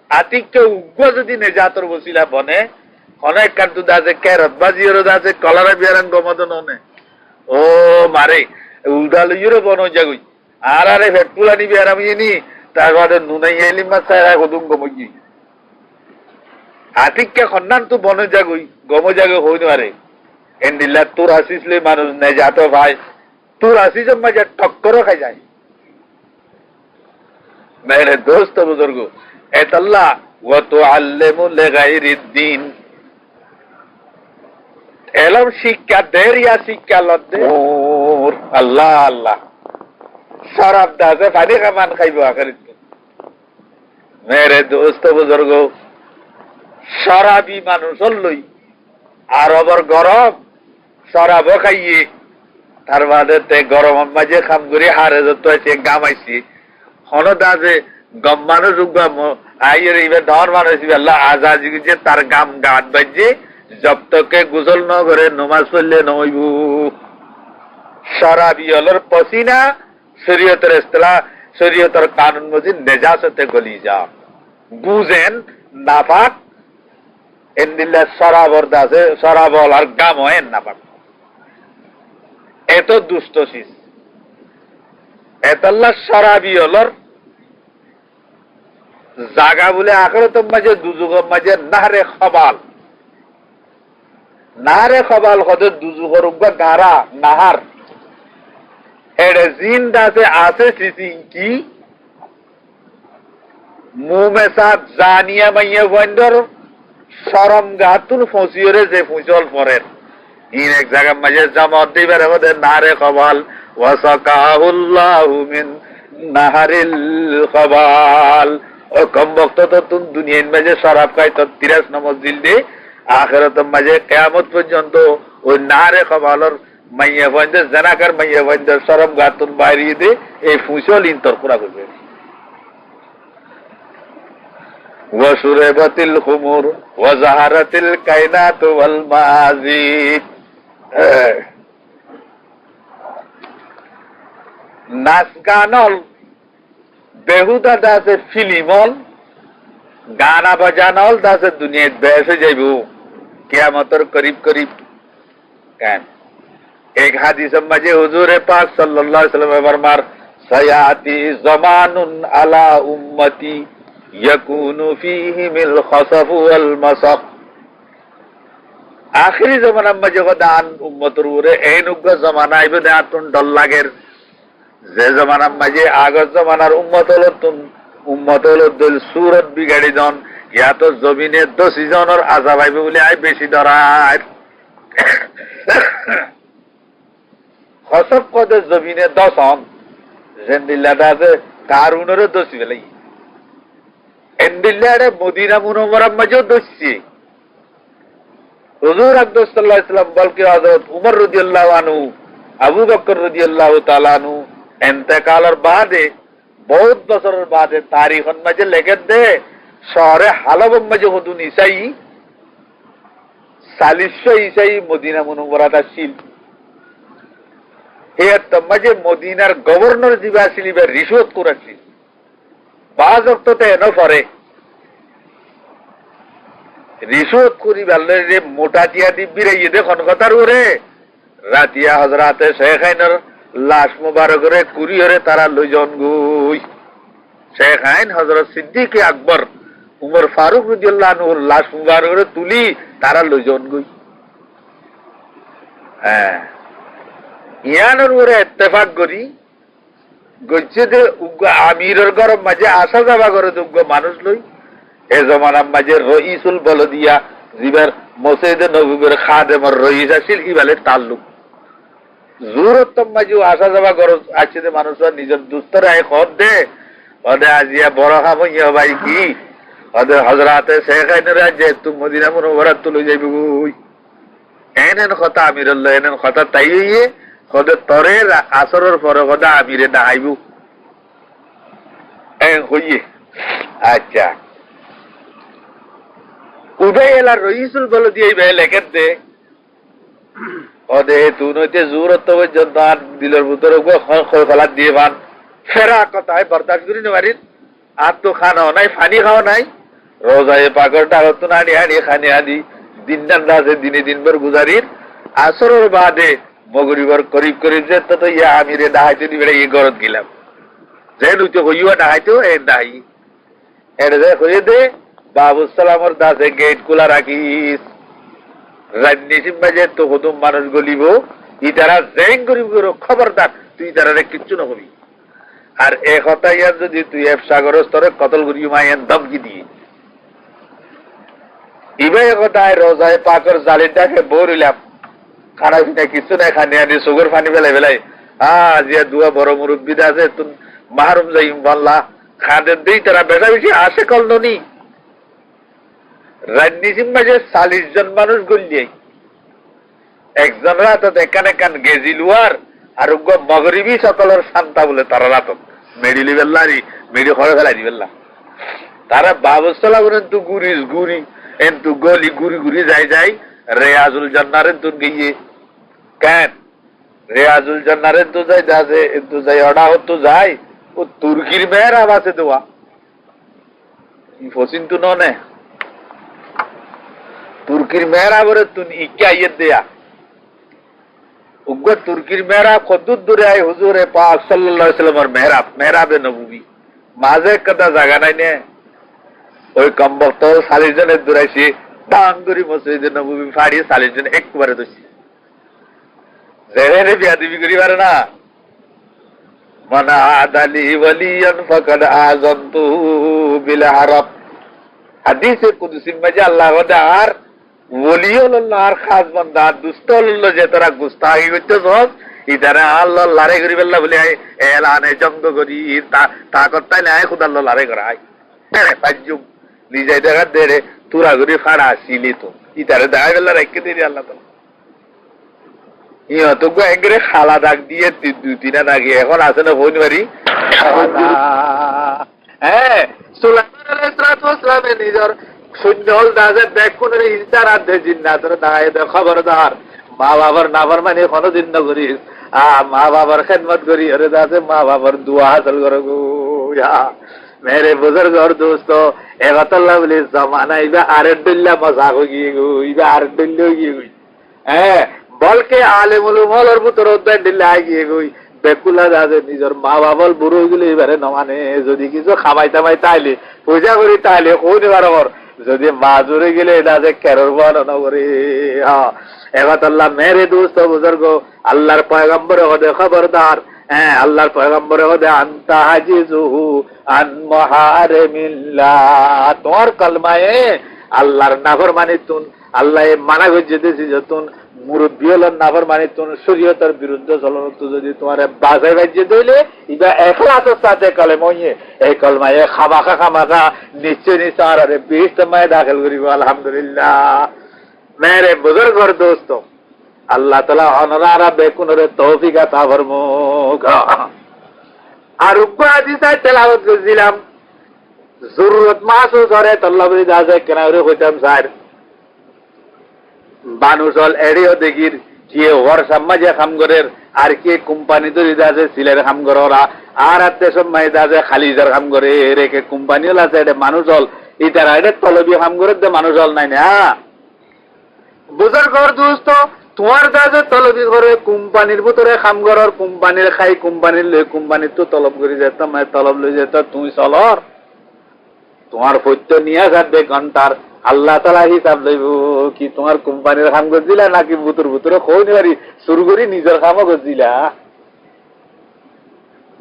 আতিককে উগ্র যদি নেজাতর ওসিলা বনে অনেক কান্তু দাসে কেরত বাজির দাসে কলারা বিয়ারান গমদন নে ও মারে উলদাল ইউরো বনো জাগুই আর আরে ফেটপুলানি বিয়ারাম ইনি তার বাদে নুনাই এলি মাছারা কদুম গমজি আতিককে খন্নান তো বনে জাগুই গম জাগে হই নারে এন্ডিল্লা তোর আসিসলে মানুষ নেজাত ভাই তোর আসিস মাঝে টক্করও খাই যায় মেরে দোস্ত বুজুর্গ এতাল্লাহ ওয়া তুআল্লিমুল গায়রিদ দ্বীন এলম শিক্ষা দের ইয়া শিক্ষা লদ্দে আল্লাহ আল্লাহ শরাব দাসে পানি কামান খাইব আখরিত মেরে দোস্ত বুজুর্গ শরাবি মানুষ লই আর অবর গরম শরাবও খাইয়ে তার বাদে তে গরম মাঝে খাম করে হারে যত আছে গামাইছি হন দাসে গম মানুষ আইয়ের ইবে ধর মানুষ আল্লাহ আজাজি যে তার গাম গাত বাজে জব তকে গুসল ন করে নমাজ পড়লে নইব শরাবি হলর পসিনা শরীয়তের ইসলাহ শরীয়তের কানুন মজিদ নেজাসতে গলি যা বুঝেন নাপাক এন্দিল্লা শরাবর দাসে শরাবল আর গাম হয় নাপাক এত দুষ্ট শিস এতাল্লা শরাবি হলর জাগা বলে আখরাতের মাঝে দুজুগের মাঝে নাহারে খবাল হতে দুজুগর গারা নাহার এড়ে জিন দাসে আছে সিসি কি মুমে সাথ জানিয়া মাইয়া বন্দর শরম গাতুল ফসিয়রে যে ফুচল পরের ইন এক জায়গার মাঝে জামাত দিবার মধ্যে নারে খবাল ওয়াসাকাহুল্লাহু মিন নাহারিল খবাল ও কম বক্ত তো তুম দুনিয়ার মাঝে শরাব খাই তো 30 নম্বর দিল দে আখিরাতের মাঝে কিয়ামত পর্যন্ত ওই নারে খবালর মাইয়া বন্দে জানাকার মাইয়া বন্দে শরম গাতুল বাইরে দে এই ফুচল ইন্তর করা করবে ওয়াসুরাবাতিল খুমুর ওয়া জাহারাতিল কায়নাত ওয়াল মাজিদ নাচ গানল বেহুদা দাসে ফিলিমল গানা বাজানল দাসে দুনিয়াত বেসে যাইব কিয়ামতের করিব করিব কেন এক হাদিসের মাঝে হুজুরে পাক সাল্লাল্লাহু আলাইহি ওয়াসাল্লাম ফরমার সায়াতি জামানুন আলা উম্মতি ইয়াকুনু ফীহিমিল খাসাফ ওয়াল মাসাক আখিরি জমানার মাঝে দান উম্মতর উপরে এই নুগ্য জমানা আইবে দেয়াতুন ডল লাগের যে জমানার মাঝে আগর জমানার উম্মত হলো দল সুরত বিগাড়ি জন ইয়া তো জমিনে 10 জনের আজাব আইবে বলে আই বেশি ডরায় হসব কদে জমিনে 10 হন জেন্দিল্লাটা আছে কারুনেরও দোষী বেলাই এন্দিল্লারে মদিনা মুনওয়ারার মাঝেও দোষী হুজুর আকবর সাল্লাল্লাহু আলাইহি সাল্লাম বলকে হযরত উমর রাদিয়াল্লাহু আনহু আবু বকর রাদিয়াল্লাহু তাআলা আনহু ইন্তেকালের বাদে বহুত বছরের বাদে তারিখের মাঝে লেখে দে শহরে হালবের মাঝে হুদুন ঈসাই 40 ঈসাই মদিনা মুনওয়ারাত আসিল এর মাঝে মদিনার গভর্নর যিবা আসিল ইবা রিশওয়াত করেছি বাজ অক্ততে এনে পরে রিশওয়াত করি বললে রে মোটা টিয়া দিব্বিরে ইয়ে কোন কথার ওরে রাতিয়া হযরতে শেখ আইনের লাশ মুবারকরে কুরিয়রে তারা লইজন গুই শেখ আইন হযরত সিদ্দিক আকবর উমর ফারুক রাদিয়াল্লাহু আনহুর লাশ মুবারকরে তুলি তারা লইজন গুই হ্যাঁ ইয়ানোর ওরে ইত্তেফাক করি গজ্জে দে আমিরের গরম মাঝে আসা যাবা করে দুগ্গ মানুষ লই এ জমানার মাঝে রইসুল বলদিয়া জিবার মসজিদে নববীর খাদেমর রইস আছিল ইবালে তাল্লুক জুরতম মাঝে আসা যাবা গরজ আছে যে মানুষ নিজের দুস্তরে আয় খদ দে ওদে আজিয়া বড় খাম ইয়া ভাই কি ওদে হযরতে শেখ আইনের যে তুমি মদিনা মুনওয়ারাত তুলে যাইবি কই এনেন কথা আমিরুল্লাহ এনেন কথা তাই হইয়ে কদে তরে আসরের পরে কদা আমিরে দাইবু এন হইয়ে আচ্ছা উদয় এলা রইসুল বলে দিয়ে লেখে দে ওদে তুই নইতে জোরত পর্যন্ত আর দিলের ভিতরে খোলা দিয়ে বান ফেরা কথায় বরদাস্ত করি নেবারি আর তো খানাও নাই পানি খাওয়া নাই রোজায় পাগরটা হতো না হানি খানি আদি দিন দান্দাছে দিনে দিনভর গুজারির আসরের বাদে মগরিবর করিব করিব যে তো ইয়া আমিরে দাহাইতে দিবে এই গরত গেলাম যে লুইতে হইয়া দাহাইতো এ দাহাই এটা যে হয়ে দে বাবু সালামর দাসে গেট খোলা রাখিস রাজনীতির মাঝে তো হুদুম মানুষ গলিব ই তারা জেং করিব খবরদার তুই তারা কিচ্ছু নহবি আর এ কথা ইয়ার যদি তুই সাগর স্তরে কতল করিব মায়ের ধমকি দিয়ে ইবাই কথায় রোজায় পাকর জালিটাকে বরিলাম খানা পিনা কিছু নাই খানি আনি সুগর পানি বেলাই বেলাই যে দুয়া বড় মুরব্বীদ আছে তুমি মাহরুম যাইম বললা খাদের দিই তারা বেশা বেশি আসে কলনি রাজনীতির মাঝে 40 জন মানুষ গলিয়াই একজন রাত এখানে কান গেজিলুয়ার আর মগরিবি সকলের শান্তা বলে তারা রাত মেডিলি বেল্লারি মেডি খড়ে ফেলাই দিবেল্লা তারা বাবুসলা করেন তু গুরিস গুরি এন তু গলি গুরি গুরি যাই রেয়াজুল জান্নারের তুন গিয়ে কেন রেয়াজুল জান্নারের তো যাই যাচ্ছে তো যাই অডা হতো যাই ও তুর্কির মেয়ের আবাসে দেওয়া ফসিন তু নে তুর্কির মেয়ের আবরে তুন ইকে আইয়ে দেয়া উগ্র তুর্কির মেয়েরা কদ্দুর দূরে আয় হুজুরে পাক সাল্লাল্লাহু আলাইহি ওয়াসাল্লামের মেহরাবে নববী মাঝে কদা জায়গা নাই নে ওই কমবক্ত 40 জনের দূরাইছি বাঙ্গুরি মসজিদে নববী ফাড়ি 40 জন একবারে দোষী জেরে বিয়াদবি করি পারে না মানা আদালি ওয়ালিয়ান ফাকাদ আযানতু বিল হারাব হাদিসে কুদসি মাঝে আল্লাহ ওয়াদার ওলিউল্লাহর খাস বান্দা দুস্তল্লাহ যে তারা গুস্তাখি করতে সব ইদারে আল্লাহ লারে করি বললা বলে এলানে জঙ্গ করি তা করতে নাই খুদাল্লাহ লারে করাই পাঁচজুম নিজে দেখা দেরে তুরা করি ফাড়া আসিলি তো ইতারে দেখা বেলা রেখে দিলি আল্লাহ তো ইহত একবারে খালা দাগ দিয়ে 2-3 দাগে এখন আছে না ফোন মারি হ্যাঁ সুলাইমান আলাইহিস সালাম নিজের সৈন্য হল দাসে দেখুন ইনসার আদে জিন্নাতের দায় দে খবরদার মা বাবার নাফরমানি কোনদিন না করিস মা বাবার খেদমত করি আরে দাসে মা বাবার দোয়া হাসিল করো গো ইয়া मेरे बुजुर्ग और दोस्तों एक अतल्ला बोले जमाना इबा आरडुल्ला मजाक हो गई गो इबा आरडुल्लो गई गई हैं বল के आले मुलुमल और पुत्र उद्दार दिल्ला गई गई বেকুলা দাদে নিজের মা বাবার বুড়ো গুলো এবারে নমানে যদি কিছু খামাই তামাই তাইলে পূজা করি তাইলে কোন এবার যদি মাজুরে গেলে এটা যে কেরর বর্ণনা করে। হ্যাঁ এবার আল্লাহ মেরে দোস্ত বুজুর্গ আল্লাহর পয়গম্বর হদে খবরদার, হ্যাঁ আল্লাহর পয়গম্বর হদে আনতা হাজিজুহু আন মুহারিমিল্লাহ, তোমার কলমায়ে আল্লাহর নাফরমানি তুন আল্লাহ মানা গজ্জে দিয়েছি যতুন মুরব্বী হল নাফরমানি তুন শরীয়তের বিরুদ্ধে চলন তো যদি তোমার বাজাই বাজ্যে দইলে ইবা এখলাসের সাথে কলমায়ে এই কলমায়ে খামাখা নিশ্চয় নিশ্চয় আর বিশ সময় দাখিল করিব। আলহামদুলিল্লাহ মেরে বুজুর্গর দোস্ত আল্লাহ তাআলা অনরারা বেকুনরে তৌফিক আতা ফরমুক। আর উপর হাদিসে তেলাওয়াত করেছিলাম জরুরত মাহসুস করে তল্লাবি দাজে কেনারে কইতাম স্যার বানুজল এড়িও দেখির কি ওর সমাজে কাম করের আর কি কোম্পানি তৈরি দাজে সিলের কাম করে ওরা আর আতে সময় দাজে খালিজার কাম করে রেকে কোম্পানি হল আছে এটা মানুষল ইতারা এটা তলবি কাম করে দে মানুষল নাই না বুঝার দোস্ত তোমার দাজে তলবি করে কোম্পানির ভিতরে কাম করার কোম্পানির খাই কোম্পানির লই কোম্পানির তো তলব করে যেতাম তলব লই যেত তুই চলর তোমার পৈত্য নিয়ে যাবে ঘন্টার আল্লাহ তাআলা হিসাব লইব কি তোমার কোম্পানির কাম করছিলা নাকি বুতুর বুতুরে কই নিবারি শুরু করি নিজের কামও করছিলা।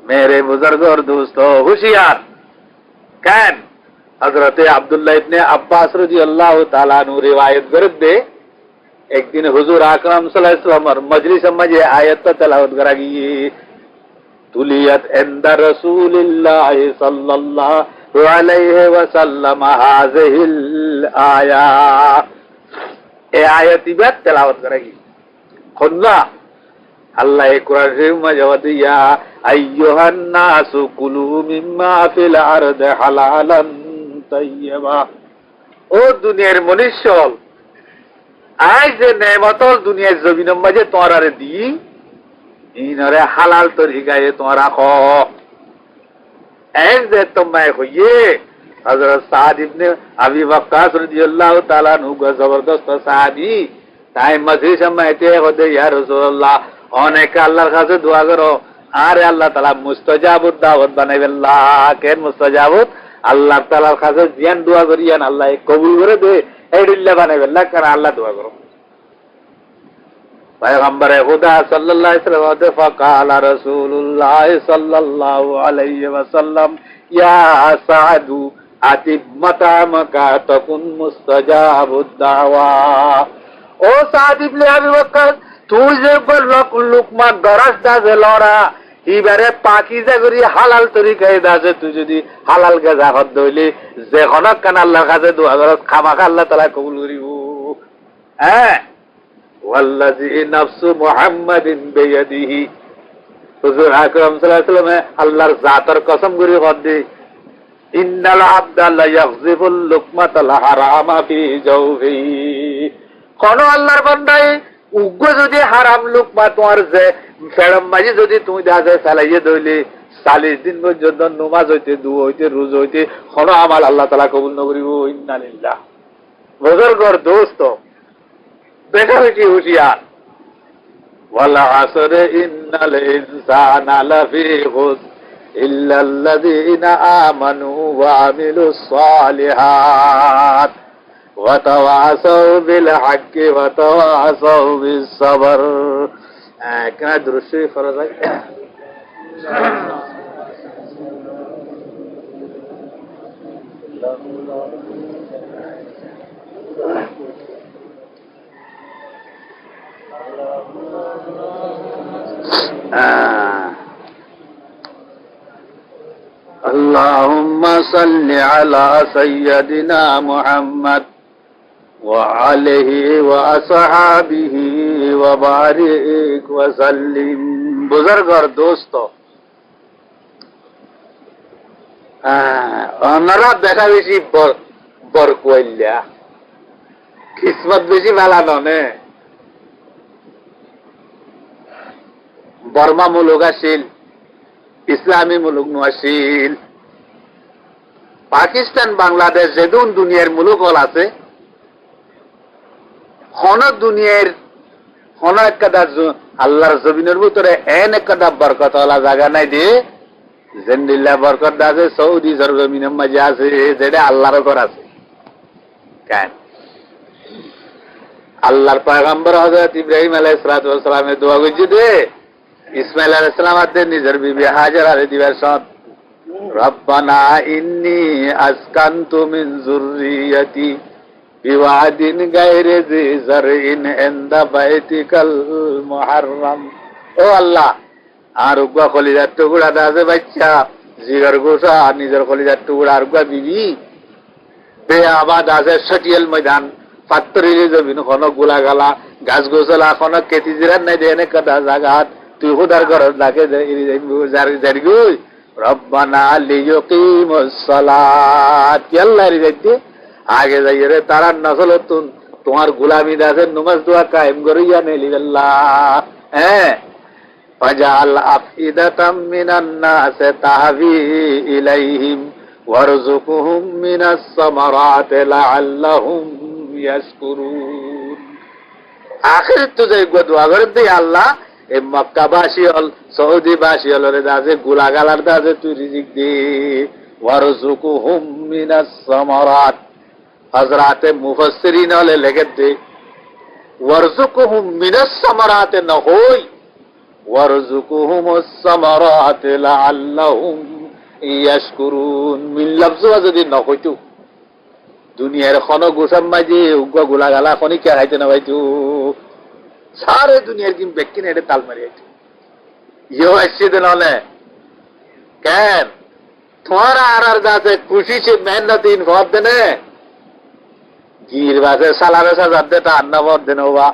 মেরে বুজুর্গর দোস্ত হুশিয়ার কেন হযরতে আব্দুল্লাহ ইবনে আব্বাস রাদিয়াল্লাহু তাআলা আনহু রিওয়ায়াত করতে একদিন হুজুর আকরাম সাল্লাল্লাহু আলাইহি ওয়াসাল্লামের মজলিসে মাঝে আয়াতটা তেলাওয়াত করা গিয়ে তুলিয়াত ইনদা রাসূলিল্লাহ সাল্লাল্লাহু আলাইহি ওয়াসাল্লাম হাযিহিল আয়া এই আয়াতটি তেলাওয়াত করা গিয়ে খুলনা আল্লাহ কোরআন শরীফ মাঝে দিয়া আইয়ুহান নাসু কুলু মিম্মা ফিল আরদি হালালান তাইয়্যিবা, ও দুনিয়ার মনুষ্য আজ যে নেমতল দুনিয়ার জমিনের মাঝে তোমারে দি ইনরে হালাল তরিকায় তোমরা খ এক যে তোমায় হইয়ে হযরত সাদ ইবনে আবি ওয়াক্কাস রাদিয়াল্লাহু তাআলা আনহু জবরদস্ত সাহাবী তাই মজলিস সময়তে হদে ইয়া রাসূলুল্লাহ অনেক আল্লাহর কাছে দোয়া করো আর আল্লাহ তাআলা মুস্তাজাবুদ দাওয়াত বানাইবেল্লাহ কেন মুস্তাজাবুদ আল্লাহ তাআলার কাছে জিয়ান দোয়া করিয়ান আল্লাহ কবুল করে দে এইডিল্লা বানাইবেল্লাহ কারণ আল্লাহ দোয়া করো। পয়গম্বরে খুদা সাল্লাল্লাহু আলাইহি ওয়াসাল্লাম ফাকালা রাসূলুল্লাহ সাল্লাল্লাহু আলাইহি ওয়াসাল্লাম ইয়া সাদু আতিব মাতামাকা তাকুন মুস্তাজাবুদ দাওয়া, ও সাদ ইবনে আবি ওয়াক্কাস তুই যে লুকমা দরাজ দাজে লড়া এবারে পাকিজা করি হালাল তরিকায় দাজে তুই যদি হালাল গাজা হদ দইলে যে হনক কান আল্লাহর কাছে দোয়া করত খামাখা আল্লাহ তাআলা কবুল করিব। হ্যাঁ ওয়াল্লাযী নাফসু মুহাম্মাদিন বিয়াদিহি, হুজুর আকরাম সাল্লাল্লাহু আলাইহি ওয়াসাল্লাম আল্লাহর জাতের কসম করে কদে ইন্নাল আবদা লা ইয়াগযিবুল লুকমাতাল হারামা ফি জাওফিহি, কোন আল্লাহর বান্দায় উগ্র যদি হারাম লুকমা তোমার যে ফেরম মাঝে যদি তুমি দাজে চালাইয়ে দইলে 40 দিন পর্যন্ত নামাজ হইতে দোয়া হইতে রোজা হইতে কোন আমাল আল্লাহ তাআলা কবুল না করিব। ইন্না লিল্লাহ। বুজুর্গর দোস্ত দেখা হইছে হুশিয়ার ওয়াল আসর ইন্নাল ইনসানা লাফি খুসর ইল্লাল্লাযীনা আমানু ওয়া আমিলুস সালিহাত ওয়া তাওয়াসাউ বিল হাক্কি ওয়া তাওয়াসাউ বিস সাবর। কেন দুরূদ শরীফ ফরজ হয় আল্লাহুম্মা সাল্লি আলা সাইয়্যিদিনা মুহাম্মদ ওয়া আলিহি ওয়া আসহাবিহি ওয়া বারিক ওয়া সাল্লিম। বুজুর্গর দোস্ত ওনারা দেখা বেশি বরকুয়াইল্লা কিসমত বেশি ভালো ননে। বর্মা মুলুক আসিল ইসলামী মুলুক আসিল পাকিস্তান বাংলাদেশ যেদুন দুনিয়ার মুলুক হল আছে হন দুনিয়ার হন একটা আল্লাহর জমিনের ভিতরে এন একটা বরকত ওলা জায়গা নাই দিয়ে জেন্দিল্লা বরকত আছে সৌদি জমিনের মাঝে আছে যেটা আল্লাহর ঘর আছে। কেন আল্লাহর পয়গম্বর হযরত ইব্রাহিম আলাইহিস সালামের দোয়া করছে দে ইসমাইল আলাইহিস সালাম আদে নিজের বিবি হাজার আরে দিবার সব রব্বানা ইন্নী আসকানতু মিন যুররিয়াতি বিওয়াদিন গায়রি জি জারইন ইনদা বাইতিকাল মুহাররাম। ও আল্লাহ, আর উগা কলিজার টুকরা দাজে বাচ্চা জিগার গোসা নিজের কলিজার টুকরা আর উগা বিবি বে আবাদ আছে সটিয়াল ময়দান পাত্তরিলে জমিন কোন গোলা গালা গাছ গোছলা কোন কেতি জিরান নাই দেনে কাদা জাগাত তুই খুদার ঘর লাগে জারি গই রব্বানা লিয়ুকিমুস সালাত আল্লাহ রে যাইতে আগে যাইরে তারা নসল তুন তোমার গোলামি দাসের নামাজ দোয়া কায়েম করিয়া নেলি আল্লাহ। হ্যাঁ ফাজাল আফিদাতাম মিনান নাস তাহবি ইলাইহিম ওয়ারযুকহুম মিনাস সামারাতি লাআল্লাহুম ইয়াশকুরুন। আখির তো যাই দোয়া করে দে আল্লাহ এই মক্কাবাসী হল সৌদিবাসী হলরে দাসে গোলাগালার দাসে তুই রিজিক দে ওয়ারযুকহুম মিনাস সামারাত। হযরতে মুফাসসিরিন হলে লেখে দে ওয়ারযুকহুম মিনাস সামারাতে না হই ওয়ারযুকহুমুস সামারাতি লাআল্লাহুম ইয়াশকুরুন। মিন লফজ যদি না হইতো দুনিয়ার কোন গোসাম মাঝে উগ্র গোলাগালা কোনি কে খাইতে না ভাইতো সারে দুনিয়ার কিম ব্যক্তি না এটা তাল মারি আইতো ইয়ে আসছে দেন হলে কেন তোমার আর দাসে খুশি সে মেহনত ইনফাদ দেনে গির বাসে সালারে সাজার দেতা আন্নাবর দেন হবা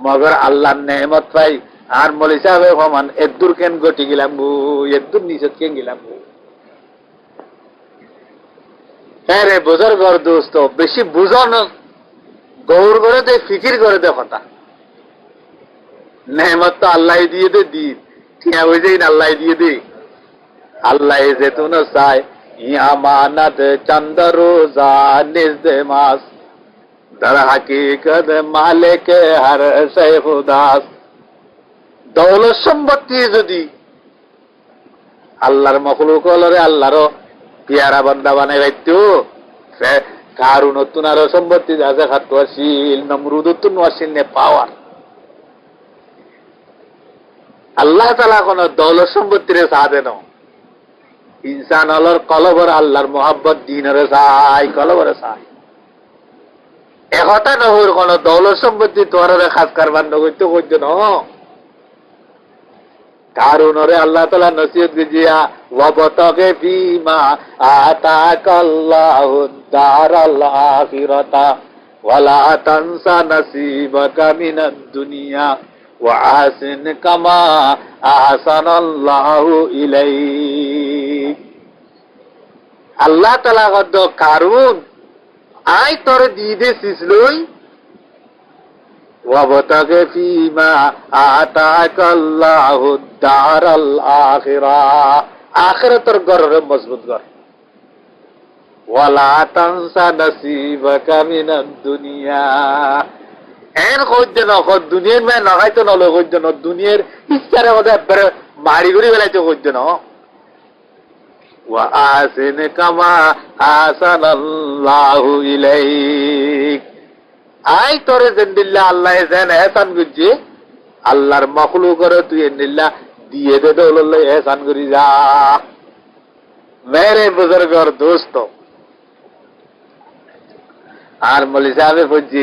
মগর আল্লাহর নেমত পাই আর মলি সাহেব সমান এদুর কেন গটি গেলাম গো এদুর নিচত কেন গেলাম গো। হ্যাঁ রে বুঝার ঘর দোস্ত বেশি বুঝানো গৌর করে দে ফিকির করে দে কথা নেহমত তো আল্লাহ দিয়ে দে দিন ঠিক হয়ে যাই না আল্লাহ দিয়ে দে আল্লাহ যেতুন চায় আমানত চন্দ রোজা নিজ মাস দর হাকিকত মালিক হর সৈফ দাস। দৌলত সম্পত্তি যদি আল্লাহর মখলুক হলরে আল্লাহর পিয়ারা বান্দা বানাই রাখতো কারুন আরো সম্পত্তি আছে খাতোয়াশীল নমরুদুন ওয়াসিল নে পাওয়ার আল্লাহ তাআলা কোন দৌলত সম্পত্তির সাথে ন ইনসান হলর কলবর আল্লাহর মোহাব্বত দিনের চাই কলবরে চাই একতা নহর কোন দৌলত সম্পত্তি তোর খাস কারবার নগৈতে করছে ন কারুনরে আল্লাহ তাআলা নসিহত গজিয়া ওয়াবতাগে ফিমা আতাকাল্লাহু দারাল আখিরাতা ওয়ালা তানসা নসিবাকা মিনাদ দুনিয়া ওয়া আহসিন কামা আহসানাল্লাহু ইলাইক। আল্লাহ তাআলা গদ কারুন আই তোর দিদে সিসলই ওয়াবতাগে ফিমা আতাকাল্লাহু দারাল আখিরা আখিরাতের ঘরে মজবুত কর ওয়ালা তানসা নসিবাকা মিনাদ দুনিয়া এন কইতে না কত দুনিয়ার মে লাগাইতো না কইতে না দুনিয়ার ইচ্ছারে ওদে মারি গড়ি বেলাইতে কইতে না ওয়া আহসিন কামা আহসানাল্লাহু ইলাইক। আই তোরে জিন্দিল্লাহ আল্লাহ যেন এহসান করছে আল্লাহর মখলুক করে তুই এন্দিল্লাহ দিয়ে দে দৌলল্লাহ এহসান করি যা। মেরে বুজুর্গর দোস্ত আর মলি সাহেব বলছি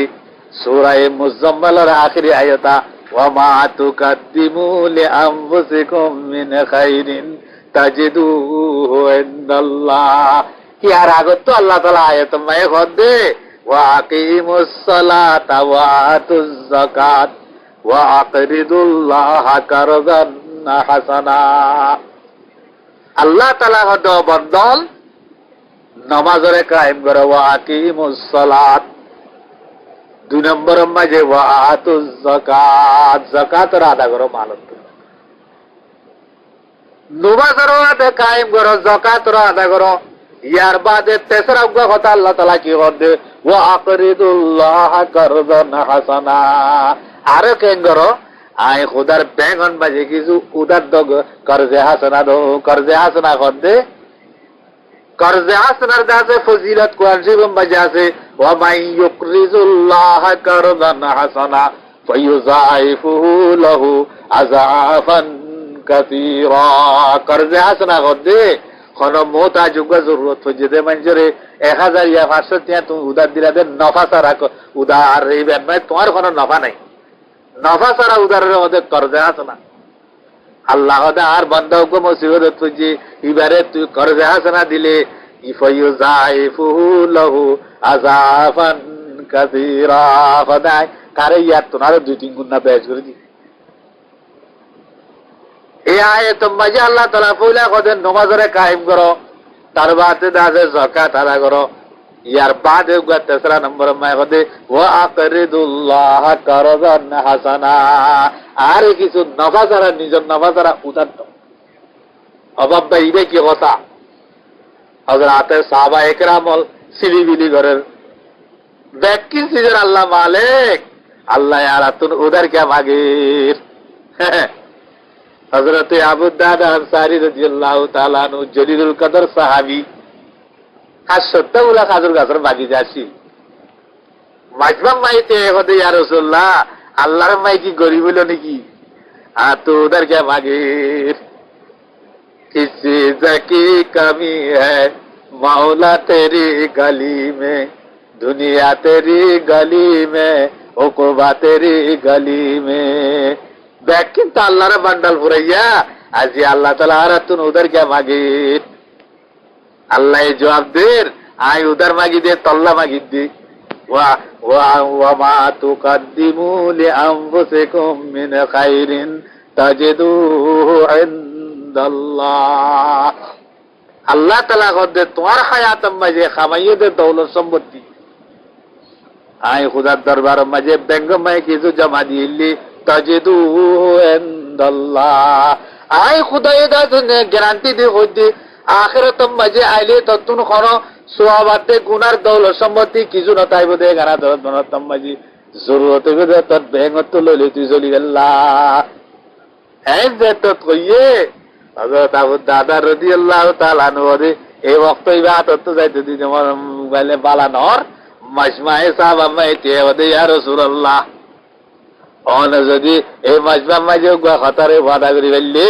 সূরা মুজাম্মালের আখিরি আয়াতা ওয়া মা তুকাদ্দিমু লিআনফুসিকুম মিন খাইরিন তাজিদুহু ইনদাল্লাহ। কি আর আগত তো আল্লাহ তাআলা আয়াত মায়ে খদে ওয়া আকিমুস সালাতা ওয়া আতুজ যাকাত ওয়া আকরিদুল্লাহা কারযান হাসানা। আল্লাহ তাআলা হদ বদল নামাজরে কায়েম করে ওয়া আকিমুস সালাত 2 নম্বর মাঝে ওয়া আতুজ যাকাত যাকাত আদা করো মালত নামাজরে আদা কায়েম করো যাকাত আদা করো ইয়ার বাদে তেসরা কথা আল্লাহ তাআলা কি করে ওয়া আকরিদুল্লাহা কারযান হাসানা আরে কেন করো আই খুদার বেঙ্গন বাজে কিছু উদার দগ করজে হাসানা দো করজে হাসানা করে কর্জে হাসানার দাসে ফজিলত কোরআন শরীফের মাঝে আছে ওয়া মান ইউকরিজুল্লাহ কারদান হাসানা ফায়ুযাইফুহু লাহু আযাফান কাসীরা। কর্জে হাসানা গদে কোন মোতা যোগ্য জরুরত হয়ে যে মানুষের 1000 ইয়া 500 টিয়া তুমি উদার দিলা দে নফা ছাড়া উদার এই ব্যাপারে তোমার কোনো নফা নাই, নফা ছাড়া উদারের মধ্যে কর্জে হাসানা। আল্লাহ আর বান্দা হুকুম মুসিবত হচ্ছে এবারে তুই কর্জে হাসানা দিলে ইফায়ুযাইফুহু লাহু আযাফান কাসীরা। খোদায় কারে ইয়ার তোমার 2-3 গুণ না বেশ করে দি। এই আয়াত মাঝে আল্লাহ তাআলা পয়লা কদের নামাজরে কায়েম করো, তার বাদে দাসে যাকাত আদা করো, ইয়ার বাদে তেসরা নম্বর মায় কদে ওয়া আকরিদুল্লাহ কারদান হাসানা। আর কিছু নফা ছাড়া নিজের নফা ছাড়া উদার অভাব পাইবে কি কথা। হযরতে সাহাবা একরামল সিলিবিলি ঘরের ব্যাকিন সিজের আল্লাহ মালিক আল্লাহ আর তুন উদার কে মাগির। হযরতে আবু দারদা আনসারী রাদিয়াল্লাহু তাআলা আনহু জলিলুল কদর সাহাবী আর 70 গুলা খাজুর গাছের বাগি যাচ্ছি মাজবাম মাইতে হদে ইয়া রাসূলুল্লাহ আল্লাহর মাই কি গরিব হলো নাকি আর তো উদার কে মাগির। किस चीज की कमी है मौला तेरी गली में, दुनिया तेरी गली में, उक़बा तेरी गली में। देख কিন্তু আল্লাহর বান্ডাল ফুরাইয়া আজি আল্লাহ তাআলা আর তুন উদার কে মাগি। আল্লাহ জবাব দের আই উদার মাগি দে তল্লা মাগি দে ওয়া ওয়া ওয়া মা তুকদ্দিমু লিআনফুসিকুম মিন খাইরিন তাজিদুহু ইনদাল্লাহ। আল্লাহ তাআলা কদে তোমার হায়াতের মাঝে খামাইয়ে দে দৌলত সম্পত্তি আই খুদার দরবার মাঝে বেঙ্গমায় কিছু জমা দিলি তাজিদুহু ইনদাল্লাহ। আই খুদায়ে দা গ্যারান্টি দি হইদি আখিরাতের মাঝে আইলে ততুন কোন সওয়াবাতে গুনার দৌলত সম্পত্তি কিছু না তাইব দে গানা দরদ বনতম মাঝে জরুরত হবে তত বেঙ্গত লইলে তুই চলি গেলা। এই যে তো কইয়ে হযরত আবু দাদা রাদিয়াল্লাহু তাআলা আনহু এই ওয়াক্ত ইবাদত তো যাইতে দি যেমন বলে বালানর মাজমায়ে সাহাবা মাইতে ওদে ইয়া রাসূলুল্লাহ অন যদি এই মাজমা মাঝে খাতারে ওয়াদা করি বললে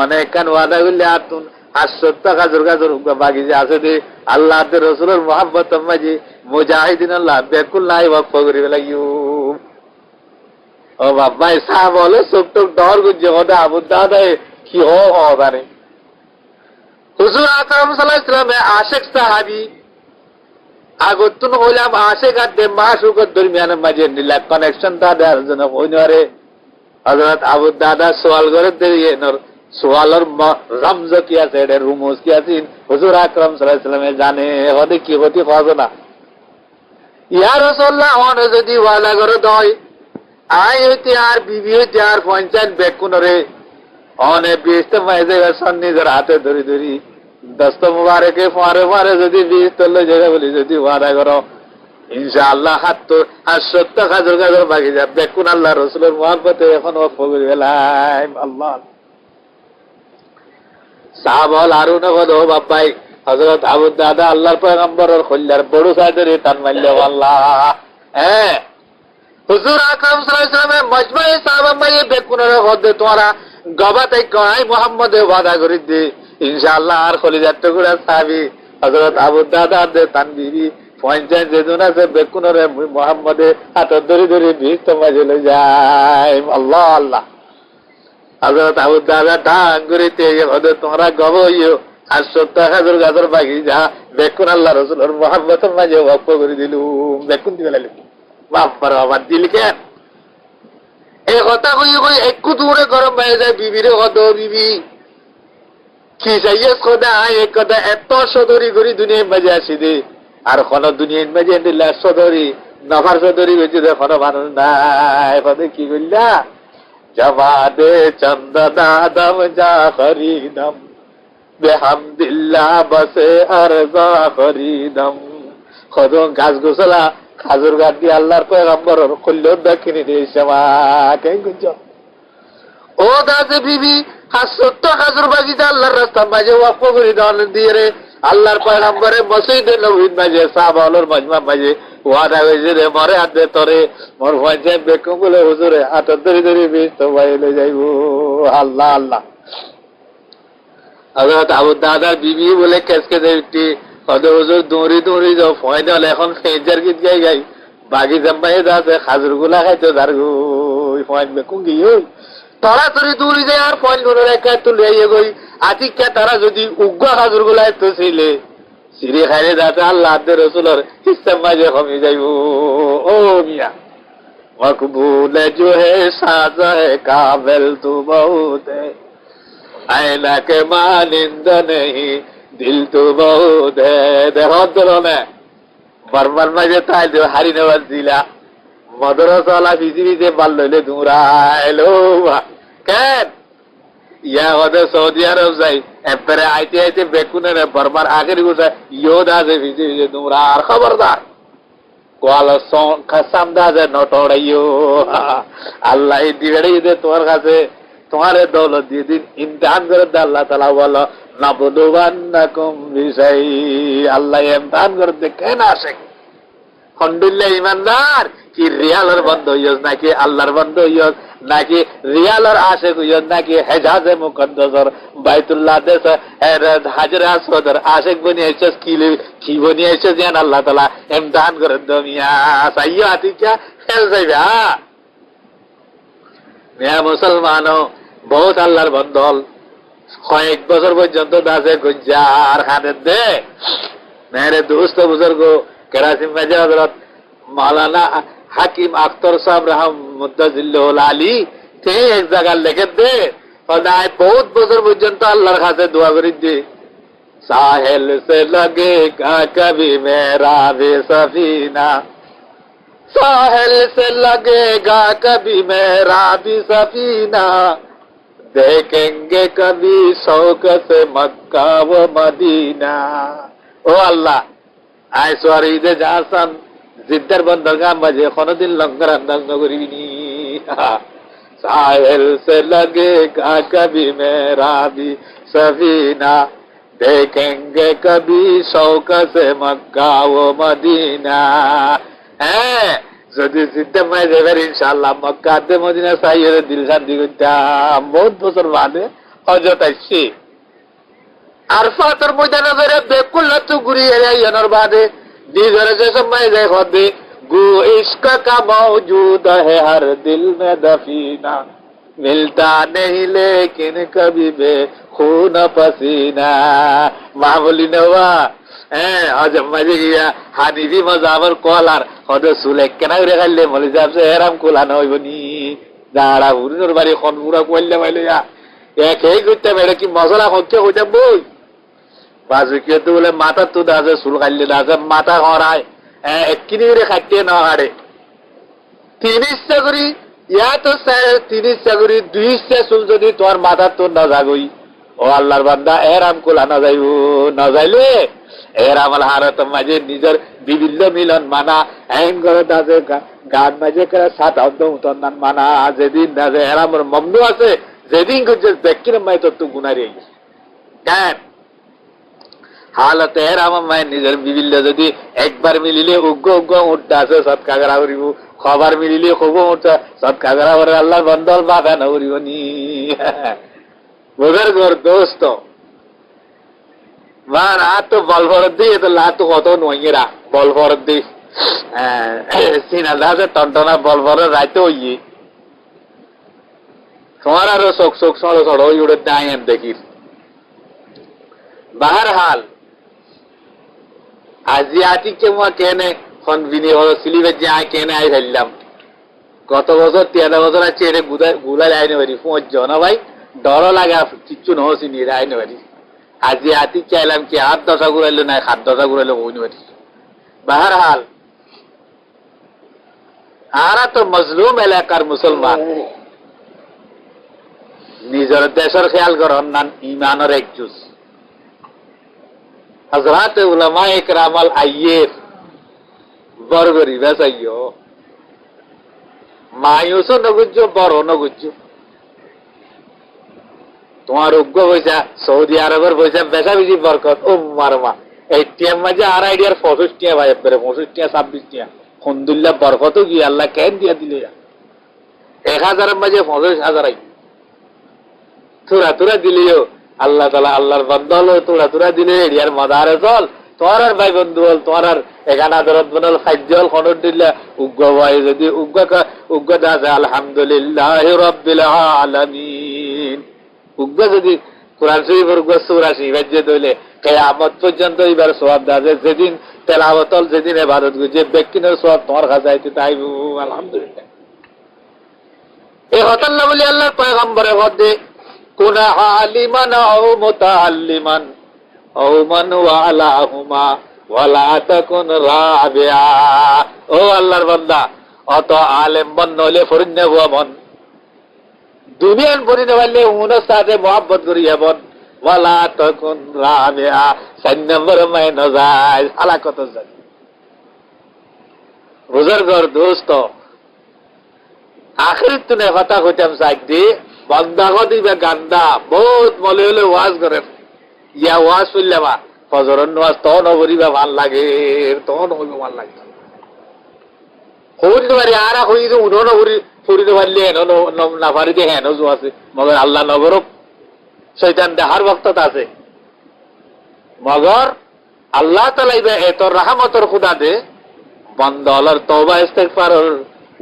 অনেক কান ওয়াদা করলে আতুন 800 গাজর গাজর বাকি যে আছে দে আল্লাহ তে রাসূলের মুহাব্বত মাঝে মুজাহিদিন আল্লাহ বেকুল নাই ওয়াক্ফ করি লাগিও। ও বাবা সাহাব বলে সব ডর গুজে ওদা আবু দাদা কি হবে না। হুজুর আকরাম সাল্লাল্লাহু আলাইহি ওয়াসাল্লাম আশিক সাহাবী আগতুন হইলাম আশিক আর দে মাসুকের দরমিয়ান মাঝে নিলা কানেকশন তা দেওয়ার জন্য কইনরে হযরত আবু দাদা সওয়াল করে দিয়ে নর সওয়ালের রমজ কি আছে এর রুমুজ কি আছে হুজুর আকরাম সাল্লাল্লাহু আলাইহি ওয়াসাল্লাম জানে ওদে কি হতে পারবে না। ইয়া রাসূলুল্লাহ ওন যদি ওয়ালা করে দই আই হইতে আর বিবি হইতে আর পঞ্চায়েত বেকুনরে অনেক 20 মাইজে সন্নিদের হাতে ধরি ধরি দস্ত মুবারকে ফারে ফারে যদি 20 তল্লে জায়গা বলি যদি ওয়াদা করো ইনশাআল্লাহ 70 হাজার গাজর বাকি যাবে বেকুন আল্লাহ রাসূলের মুহাব্বতে এখন ওয়াকফ করে গেলাম। আল্লাহ সাহাবাল আরুন গদো বাপাই হযরত আবু দাদা আল্লাহর পয়গম্বরের খল্লার বড় সাইদের টান মারলে আল্লাহ। হ্যাঁ হুজুর আকরাম সাল্লাল্লাহু আলাইহি ওয়াসাল্লাম মজমায়ে সাহাবা মায়ে বেকুনের গদে তোরা গবাতে কয় মুহাম্মদে ওয়াদা করে দে ইনশাআল্লাহ আর খলিজাত টুকরা সাহাবী হযরত আবু দাদা দে তানবিরি পঞ্চায়েত যেদুনা সে বেকুনরে মুহাম্মদে হাত ধরে ধরে 20 মাঝে লই যায়। আল্লাহ আল্লাহ হযরত আবু দাদা ঢাক করিতে ওদে তোমরা গবইও 800 হাজার গাজর বাকি যা বেকুন আল্লাহ রাসূলের মুহাব্বতের মাঝে ওয়াকফ করে দিলুম বেকুন দিবে লাইল বাপর বাবা দিল কেন এই কথা কই কই একটু দূরে গরম হয়ে যায় বিবিরে কত বিবি কি চাইয়ে খোদা এক কথা এত সদরি করি দুনিয়ার মাঝে আসি দে আর কোন দুনিয়ার মাঝে দিলে সদরি নফার সদরি হয়েছে কোন মানুষ নাই পদে কি করলা জমা দে চন্দনা দম যা খরিদম বেহামদিল্লাহ বসে আর যা খরিদম খদ গাছ গোসলা খাজুর গাছ দিয়ে আল্লাহর পয়গম্বরের কল্যাণ দক্ষিণী দিয়েছে মা কেন গুঞ্জ ও দাদে বিবি 70 খাজুর বাগিচা আল্লাহর রাস্তা মাঝে ওয়াকফ করে দেওয়ান দিয়ে রে আল্লাহর পয়গম্বরে মসজিদে নবীর মাঝে সাহাবাওয়ালার মজমা মাঝে ওয়াদা হয়েছে রে মরে হাতে তরে মোর ভয়ছে বেকুম বলে হুজুরে হাত ধরে ধরে বেশ তো বাইরে যাইব। আল্লাহ আল্লাহ হযরত আবু দাদার বিবি বলে কেসকে দেবটি হযরত হুজুর দৌড়ি দৌড়ি যাও ফয়দা হলে এখন ফেজার গীত গাই গাই বাগি জাম্বাই দাসে খাজুর গুলা খাইতে দারগো ফয়েন বেকুম গিয়ে তাড়াতাড়ি দৌড়ি যায় আর ফয়েন ধরে রেখে তুলে গই আতিকা তারা যদি উগ্র খাজুর গুলা তো ছিলে সিঁড়ি খাইলে যাতে আল্লাহ রসুলের হিসাব মাঝে কমে যাইব। ও মিয়া মকবুল जो है साजा है काबिल तू बहुत है आईना के मानिंद नहीं दिल तू बहुत है। देखो ধরনে বর্মার মাঝে তাই দেব হারি নেওয়ার দিলা মদরসালা ভিজি ভিজে বাল লইলে দূরাইলো কেন ইয়া ওদের সৌদি আরব যাই এরপরে আইতে আইতে বেকুনের বর্মার আগের গুছা ইয়োদ আছে ভিজে ভিজে তোমরা আর খবরদার কোয়াল খাসাম দাজে নটড়াইও আল্লাহ দিবে তোমার কাছে তোমার দৌলত দিয়ে দিন ইমতিহান করে দে আল্লাহ তাআলা বলো নাবলুবান্নাকুম বিশাই আল্লাহ ইমতিহান করে দেখে না আসে আলহামদুলিল্লাহ ইমানদার কি রিয়ালের বন্ধ হইয়স নাকি আল্লাহর বন্ধ হইয়স নাকি রিয়ালের আশেক হইয়স নাকি হেজাজে মুকদ্দাসর বাইতুল্লাহ দেশ হাজরে আসওয়াদের আশেক বনি আইছস কি বনি আইছস জান আল্লাহ তাআলা ইমতিহান করে দুনিয়া সাইয়্যা আতিকা ফেল যাইবা মিয়া মুসলমানও বহুত আল্লাহর বন্ধল কয়েক বছর পর্যন্ত দাসে গুজার খানে দে মেরে দোস্ত বুজুর্গ कराची में हजरत मौलाना हकीम अख्तर साहब रहमतुल्लाह आली थे एक जगह लेके दे और बहुत बছর পর্যন্ত আল্লাহর কাছে দোয়া করি দে साहिल से लगेगा कभी मेरा भी सफीना साहिल से लगेगा कभी मेरा भी सफीना देखेंगे कभी शौक से मक्का व मदीना। ओ अल्लाह আইসোয়ার ঈদে যাসান জিদ্দার বন্দরগাহ মাঝে কোনদিন লঙ্কার আন্দাজ নগরিনি সাহেল সে लगेगा कभी मेरा भी सफीना देखेंगे कभी शौक से मक्का व मदीना। হ্যাঁ যদি জিদ্দা মাঝে এবার ইনশাআল্লাহ মক্কা তে মদিনা সাইয়ের দিল শান্তি করতাম বহুত বছর বাদে হযরত আইছি আরফাতের ময়দানে ধরে বেকুল তো ঘুরিয়ে যাইয়ানোর বাদে দিজরে যে সময় যায় খদে গু ইশক কা মौजूद है हर दिल में दफीना मिलता नहीं लेकिन कभी बे खून पसीना। মাহবুলি নেওয়া হ্যাঁ আজ মাঝে গিয়া হানিফি মজাবর কলার হদে সুলে কেনা করে খাইলে মলি যাবে এরাম কোলানো হইবনি দাঁড়া হুরিনোর বাড়ি খনপুরা কইলে মাইলিয়া একই করতে মেরে কি মশলা হচ্ছে হইতে বই বাজুকিয়ে তো বলে মাথা তো দাজে চুল কাটলে দাজে মাথা হরায় একখিনি করে খাইতে না হারে ৩০ চাকরি ইয়া তো ৩০ চাকরি ২০ চুল যদি তোমার মাথা তো না যাগই ও আল্লাহর বান্দা এরাম কোলা না যাইব না যাইলে এরাম হারত মাঝে নিজের বিভিন্ন মিলন মানা আইন করে দাজে গান মাঝে করে সাত উতন মানা যেদিন দাজে এরামের মমনু আছে যেদিন করছে দেখকির মাই তো গুনারি কেন হালতে এরামায় নিজের বিভিন্ন যদি একবার মিলিলে উগ্র উগ্র উঠতে আছে সৎকাগরা করিব খবর মিলিলে খুব উঠছে সৎকাগরা করে আল্লাহর বন্দল বাধা না করিব নি বুঝার ঘর দোস্ত মান তো বল ভরত দিয়ে তো লা তো কত নইরা বল ভরত দি সিনা দাসে টনটনা বল ভরে রাইতে হইয়ে তোমার আরো চোখ চোখ সড়ো সড়ো ওই উড়ে দাঁড়িয়ে দেখি বাহার হাল আজি আতি কেমন কেনে ফোন হলো সিলিবে যে আয় কেনে আই ফেললাম গত বছর 13 বছর আছে এনে গুলা লাইনে বাড়ি পৌঁছ না ভাই ডর লাগা কিচ্ছু নহসি নিয়ে আইনে বাড়ি আজি আতি চাইলাম কি 8-10 ঘুরাইলো না 7-10 ঘুরাইলো হইনি বাড়ি বাহার হাল আরা তো মজলুম এলাকার মুসলমান নিজের দেশের খেয়াল করেন না ইমানের এক জুস হযরত উলামা ইকরামাল আইয়ের বরগরি বেসাইও মায়ুস নগুজ্জ বড় নগুজ্জ তোমার উগ্র পয়সা সৌদি আরবের পয়সা বেশা বেশি বরকত ও মারমা এই টিয়ার মাঝে আর আইডিয়ার 65 টিয়া ভাই একবারে 65 টিয়া 26 টিয়া আলহামদুলিল্লাহ বরকতও কি আল্লাহ কেন দিয়া দিলে 1000 মাঝে 50,000 আই তোরা তোরা দিলিও আল্লাহ তাআলা আল্লাহর বান্দা হলো তোরা দিলে এরিয়ার মাদারে চল তোমার আর ভাই বন্ধু হল তোমার আর এখানে আদরত বনল খাদ্য হল খনর দিল্লা উগ্র ভাই যদি উগ্র দাসে আলহামদুলিল্লাহ রাব্বিল আলামিন উগ্র যদি কোরআন শরীফের উগ্র সূরা শিবাজ্য দইলে কিয়ামত পর্যন্ত এবার সওয়াব দাসে যেদিন তেলাওয়াতল যেদিন ইবাদত যে ব্যক্তির সওয়াব তোমার কাছে আইতে তাইবু আলহামদুলিল্লাহ এই হতাল্লা বলি আল্লাহর পয়গম্বরের মধ্যে কোন আলিমান আও মুতাআল্লিমান আও মান ওয়ালাহুমা ওয়ালা তাকুন রাবিয়া ও আল্লাহর বান্দা অত আলেম বন নলে ফরিন্নে বন দুনিয়ার পরিনে বললে উনার সাথে mohabbat করিয়া বন ওয়ালা তাকুন রাবিয়া 4 নম্বর মাই নজাই আলা কত যায় বুজুর্গর দোস্ত আখির তুনে কথা কইতাম সাইদি বান্দা দিবে গান্দা বহুত মলে হলে ওয়াজ করেন ইয়া ওয়াজ শুনলেবা ফজরের নামাজ তো নবরিবা ভাল লাগে তো নবরিবা ভাল লাগে হইতে পারে আর হইতে উনো ফুরিতে পারলে না পারিতে হ্যাঁ নজু আছে মগর আল্লাহ নগরক শয়তান দেহার বক্ততা আছে মগর আল্লাহ তাআলা এত রহমতর খুদা দে বান্দার তওবা ইস্তিগফার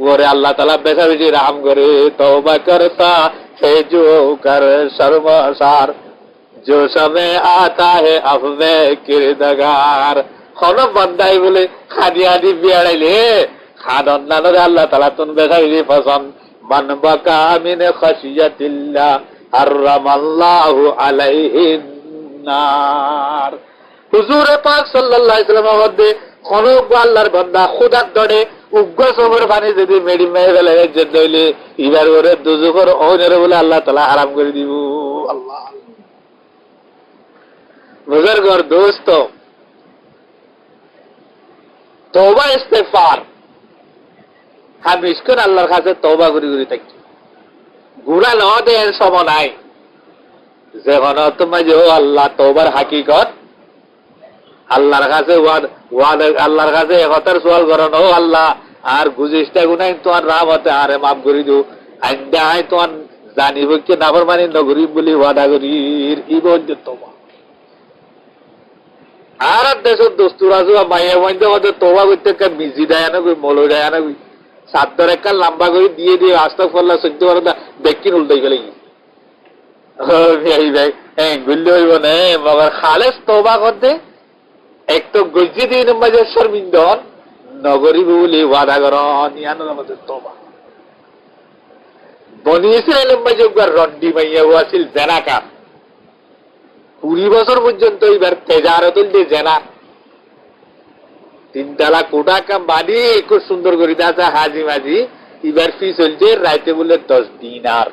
ওরে আল্লাহ তাআলা বেশি বেশি রহম করে তওবা করতা है जो कर शर्मसार जो समय आता है अफवे किरदगार खनो बंदाई बोले खादी आदि बियाड़ाइले खादन नानरे अल्लाह ताला तुन बेसाई पसंद मन बका मिन खशियतिल्लाह हर्रमल्लाहु अलैहि नार हुजूर पाक सल्लल्लाहु अलैहि वसल्लम मध्य खनो আল্লাহর বান্দা খোদার দড়ে উগ্র সমর পানি যদি মেডি মেয়ে ফেলে যেতে এবার ওরে দুজুকর ওরে বলে আল্লাহ তাআলা হারাম করে দিব আল্লাহ বুজুর্গর দোস্ত তওবা ইস্তিগফার হামিশকর আল্লাহর কাছে তওবা করি থাকি গুনাহ না দেন সম নাই যখন তুমি যে আল্লাহ তওবার হাকিকত আল্লাহর কাছে আল্লাহর কাছে একতার সওয়াল করেন ও আল্লাহ আর গুজিসটা গুনাহ তোমার রহমতে আরে মাফ করে দিও আইন্দা আই তোমার জানিব কি নাফরমানি নগরী বলি ওয়াদা করির ইবন তওবা আর দেশত দস্তুর আছে মাইয়া বন্ধে মধ্যে তওবা করতে কা মিজি দেয় না কই মলো দেয় না কই সাতর একটা লম্বা করে দিয়ে আস্তাগফিরুল্লাহ 14 বার দেখি উল্টাই গেল ও ভাই ভাই গুল্লি হইব না মগর খালেস তওবা করতে এক তো গজি দিন মাঝে শর্মিন্দন নগরী বলি ওয়াদা করন ইয়ানোর মধ্যে তওবা বনি ইসরাইলের মাঝে একবার রন্ডি মাইয়া ওয়াসিল জেনাকা 20 বছর পর্যন্ত এবার তেজারতুল দিয়ে জেনা 3 তালা কোটা কাম বাড়ি খুব সুন্দর করে আছে হাজি মাঝি এবার ফি চলছে রাইতে বলে 10 দিনার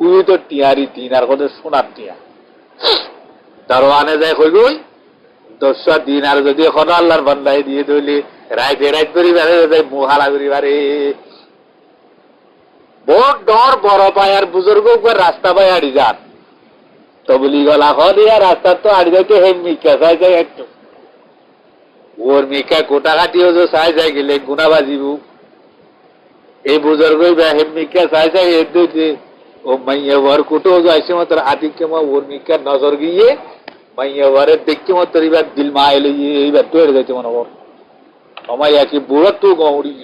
কুই তো টিয়ারি দিনার কত সোনার টিয়া দারোয়ানে যায় কই গই 10 দিনার যদি এখন আল্লাহর বান্দায় দিয়ে দিলি রাইতে রাইত করি বারে যায় মুহালা করি বারে বহুত ডর বড় পায় আর বুজুর্গ একবার রাস্তা পায় আড়ি যান তো বলি গলা হলিয়া রাস্তা তো আড়ি যাইতে হেম মিকা চাই যায় একটু ওর মিকা কোটা কাটিও যে চাই যায় গেলে গুনা বাজিব এই বুজুর্গই হেম মিকা চাই যায় এদু যে ও মাইয়া ওর কুটো যাইছে মাত্র আদিকে মা ওর মিকা নজর গিয়ে মাইয়া ওরে দেখতে মাত্র এবার দিল মা এলে এইবার তৈরি যাইতে মনে ওর আমায় কি বুড়ো তো গৌড়ি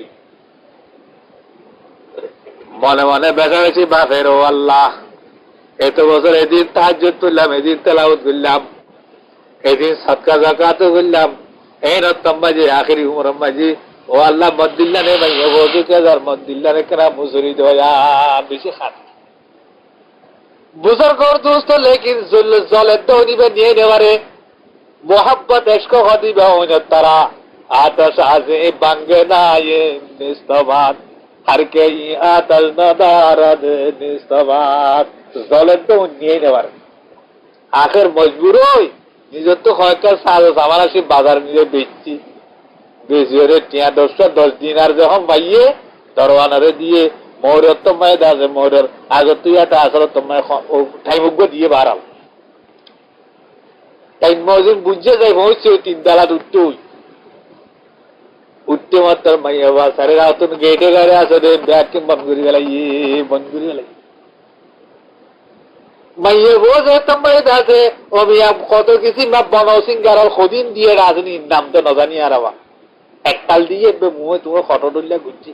মনে মনে বেসা বেশি বাপের ও আল্লাহ এত বছর এদিন তাহাজ্জুদ করলাম এদিন তেলাওয়াত করলাম এদিন সদকা যাকাত করলাম এই রত্তম্বাজি আখিরি উমরম্বাজি ও আল্লাহ মদ্দিল্লা নে ভাই ওজু কে যার মদ্দিল্লা রে কেনা মুসুরি দয়া বেশি খাত বুজুর্গর দোস্ত লেকিন জলে তো দিবে নিয়ে নেবারে মোহাব্বত ইশক হদিবে ওন তারা আতাশ আজে বাঙ্গে না ये নিস্তবাত हर के आतल नदारद निस्तबात জলে তো নিয়ে নেবার আখের মজবুর হই নিজের তো কয়েকটা সাজ সামান আসি বাজার নিয়ে বেচছি বেচিয়ে টিয়া 10 দিন আর যখন পাইয়ে দরওয়ানারে দিয়ে মৌরের তোমায় দাসে মৌরের আগত তুই একটা আসলে তোমায় ঠাইমুগ্য দিয়ে বাড়াল তাই মজিন বুঝছে যাই হয়েছে তিন তালাত উঠতে মাত্র মাইয়া বা সারে রাতুন গেটে গাড়ি আসে রে ব্যাগকে বন্ধ করে গেলাই বন্ধ করে গেলাই মাইয়ে বোঝে তোমায় দাসে ও মিয়া কত কিছু মা বনাও সিংগার সদিন দিয়ে রাজনীতির নাম তো না জানি আর আবার এককাল দিয়ে মুহে তোমার ফটো তুললে ঘুরছি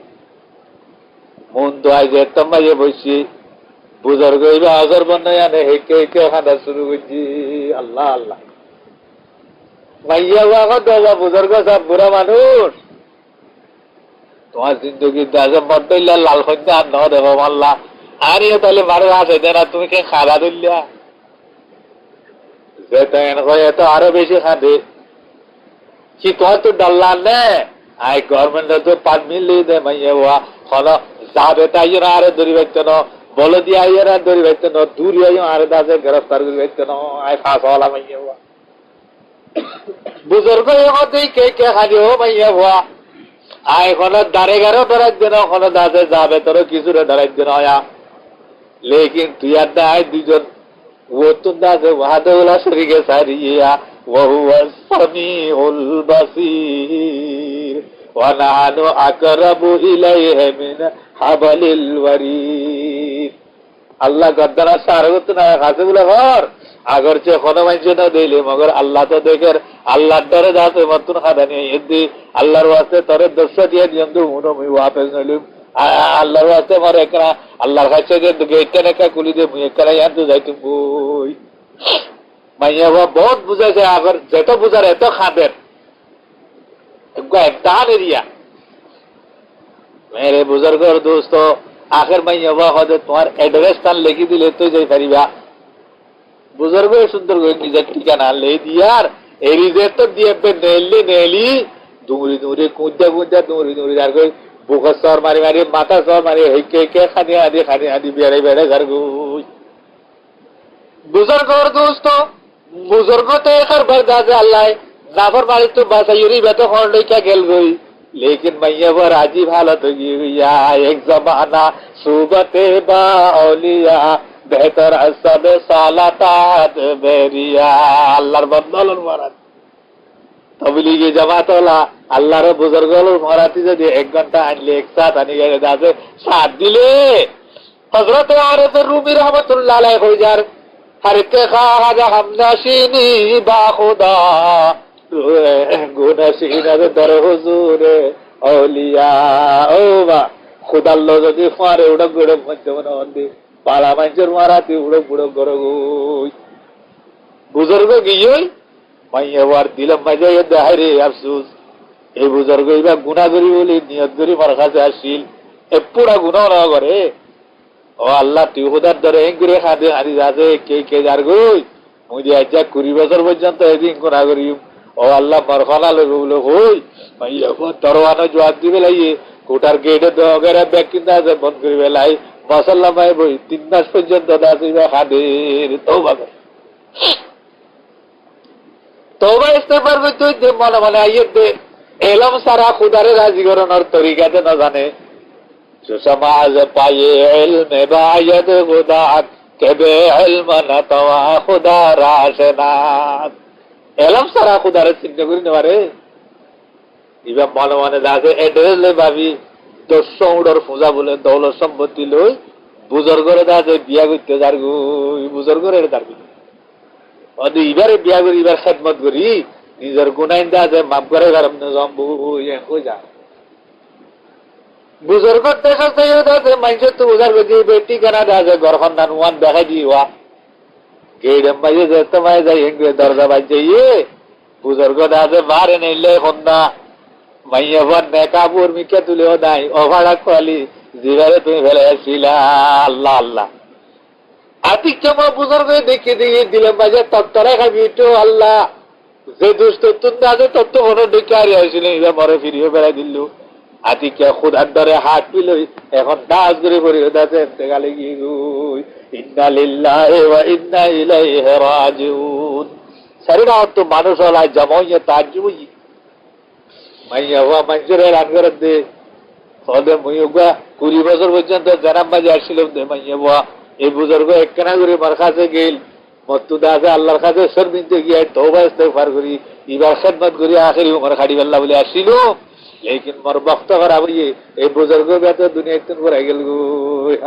মন তো আজ তোমায় বসছি বুজুর্গ এবার আজর বন্যায় আনে হেঁকে হেঁকে খানা শুরু করছি আল্লাহ আল্লাহ মাইয়া বাবা দাদা বুজুর্গ সব বুড়া মানুষ তোমার জিন্দগি দাজে মদ্দইলা লাল খঞ্জা আর ন দেব মাল্লা আর ইয়ে তাহলে মারে আছে না তুমি কে খাওয়া দিল্লা যেটা এত আরো বেশি খাবে কি তোমার তো ডাল্লা নে আই গভর্নমেন্ট তো পারমিট দে মাইয়া বাবা হলো যাবে তাই আরে দড়ি বাইতে ন বলে দিয়ে আইয়ার আর দড়ি বাইতে ন দূর আরে দাজে গ্রেফতার করে বাইতে ন আই ফাঁস হলা মাইয়া বাবা বুজুর্গ এমতেই কে কে খালি ও মাইয়া বাবা আয় কোনো দাঁড়ে গারো ধরাইতে না কোনো দাঁড়ে যাবে তোর কিছুরে ধরাইতে নয়া লেকিন তুই আর দায় দুজন ও তো দাঁড়ে ওয়াদা শরীকে সারিয়া ওহুয়া সামিউল বাসীর ওয়া নাহনু আকরাবু ইলাইহি মিন হাবলিল ওয়ারিদ আল্লাহ গদ্দারা সারগত না কাছে বলে ঘর আগর যে কোনো মাইছে না দিলে মগর আল্লাহ তো দেখের আল্লাহর ডরে যাতে মতন খাদানি এদি আল্লাহর ওয়াস্তে তোরে দর্শ দিয়ে দিয়ম তো উনো মুই ওয়াপেস নলিম আল্লাহর ওয়াস্তে মরে একরা আল্লাহর কাছে যে গেটটা নেকা কুলি দে মুই একরা ইয়ার তো যাইতুম বই মাইয়া বাবা বহুত বুঝাইছে আগর যেত বুঝার এত খাদের একদম এরিয়া मेरे बुजुर्ग और दोस्तों आखिर में यह हुआ तुम्हार एड्रेस तान लेके दिले तो जाई पारिबा बुजुर्ग सुंदर निजर ठिकाना ले दियार एरिजे तो दिए पे नेली दूरी दूरी कूदा दूरी यार कोई बुखस सर मारी मारी माथा सर मारी हेके के खाने आदि बेड़े घर गुई बुजुर्ग और दोस्तों बुजुर्ग तो एक बर्दाश्त अल्लाह नाफर मारी तो बस यूरी बेतो खोल क्या गेल गई लेकिन मैया वो राजी हालत गया एक जमाना सुबते बाउलिया बेहतर सब सालातात बेरिया अल्लाहर बंदल महाराज तबलीगी जमात वाला अल्लाहर बुजुर्ग महाराती যদি 1 ঘন্টা আনলে একসাথ আনি গেলে দাদে সাথ দিলে হযরত আরিফ রুমি রহমাতুল্লাহ আলাইহি কইজার হরকে খাজা হামনাশিনি বা খুদা গুনাশিনার দর হুজুরে আউলিয়া ও বা খুদাল্লাহ যদি ফারে উড়ক উড়ক মধ্যমনে হন্দি পালা মানুষের মারাতি উড়ক উড়ক গরগুই বুজুর্গ গিয়েই মাইয়াবার দিলাম মাঝে দেহারে আফসোস এই বুজুর্গ এবার গুনাহ করি বলি নিয়ত করি মার কাছে আসিল এ পুরা গুনাহ না করে ও আল্লাহ তুই খুদার দরে হেং করে খাদে হারি যাচ্ছে কে যার গই মুই যে আজ 20 বছর পর্যন্ত এদিন গুনাহ করি ও আল্লাহ মারখানা লোক হই মাইয়া দরওয়ানা জবাব দিবে লাইয়ে কোটার গেটে তো অগেরা ব্যাগ কিনা আছে বন্ধ করে বেলাই মাশাআল্লাহ ভাই বই 3 মাস পর্যন্ত দাসিবা খাদের তওবা কর তওবা ইস্তেগফার করতে যে মনে আইয়ে দে এলম সারা খুদারে রাজি করানোর তরিকাতে না জানে সুসমাজ পায়ে ইলমে বায়াত খুদা কেবে ইলম না তাওয়া খুদা রাশনাত এলম সারা খুদারে চিন্তা করি না পারে এবার মনে দাসে এড্রেস লই ভাবি 200 উড়র পূজা বলে দৌলত সম্পত্তি লই বুজুর্গরে দাসে বিয়া করতে যার বুজুর্গরে দাঁড়বি অদি এবারে বিয়া করি এবার খেদমত করি নিজের গুনাইন দাসে মাফ করে গরম না জম্বু হয়ে যা বুজুর্গ দেখা চাই দাসে মানুষের তো বুঝার গতি বেটি কেনা দাসে ঘরখন নানুয়ান দেখাই দিওয়া গেড়ে মাঝে যেতে মাঝে যাই হেঙ্গে দরজা বাজিয়ে বুজুর্গ দাসে বারে নিলে হন্না মাইয়া ভার নেকাপুর মিকে তুলেও নাই অভাড়া খোয়ালি জিবারে তুমি ফেলে আসিলা আল্লাহ আল্লাহ আতিক চমা বুজুর্গ দেখে দিয়ে দিলে মাঝে তত্তরা খাবি তো আল্লাহ যে দুষ্ট তুমি আছে তত্ত্ব মনে ডেকে আর আসছিল এবার মরে ফিরিয়ে বেড়াই দিল আতিকা খুদার দরে হাত পিল এখন নাচ করে পড়ি দাসে এতেকালে গিয়ে গুই ইন্না লিল্লাহি ওয়া ইন্না ইলাইহি রাজিউন শরীরা তো মানুষ হলা জামাইয়া তাজুই মাইয়া ওয়া মঞ্জুরে রান করে দে হদে মুইগা 20 বছর পর্যন্ত জানাম বাজে আসছিল মাইয়া বাবা এই বুজুর্গ একখানা করে মার কাছে গেল মতুদা আছে আল্লাহর কাছে শর্মিন্দে গিয়ে তওবা ইস্তেগফার করি ইবার খেদমত করি আখেরি উমর খাড়ি আল্লাহ বলে আসছিল লেকিন মোর বক্ত খারাপ হইয়ে এই বুজুর্গ বেত দুনিয়া একটু করে গেল গো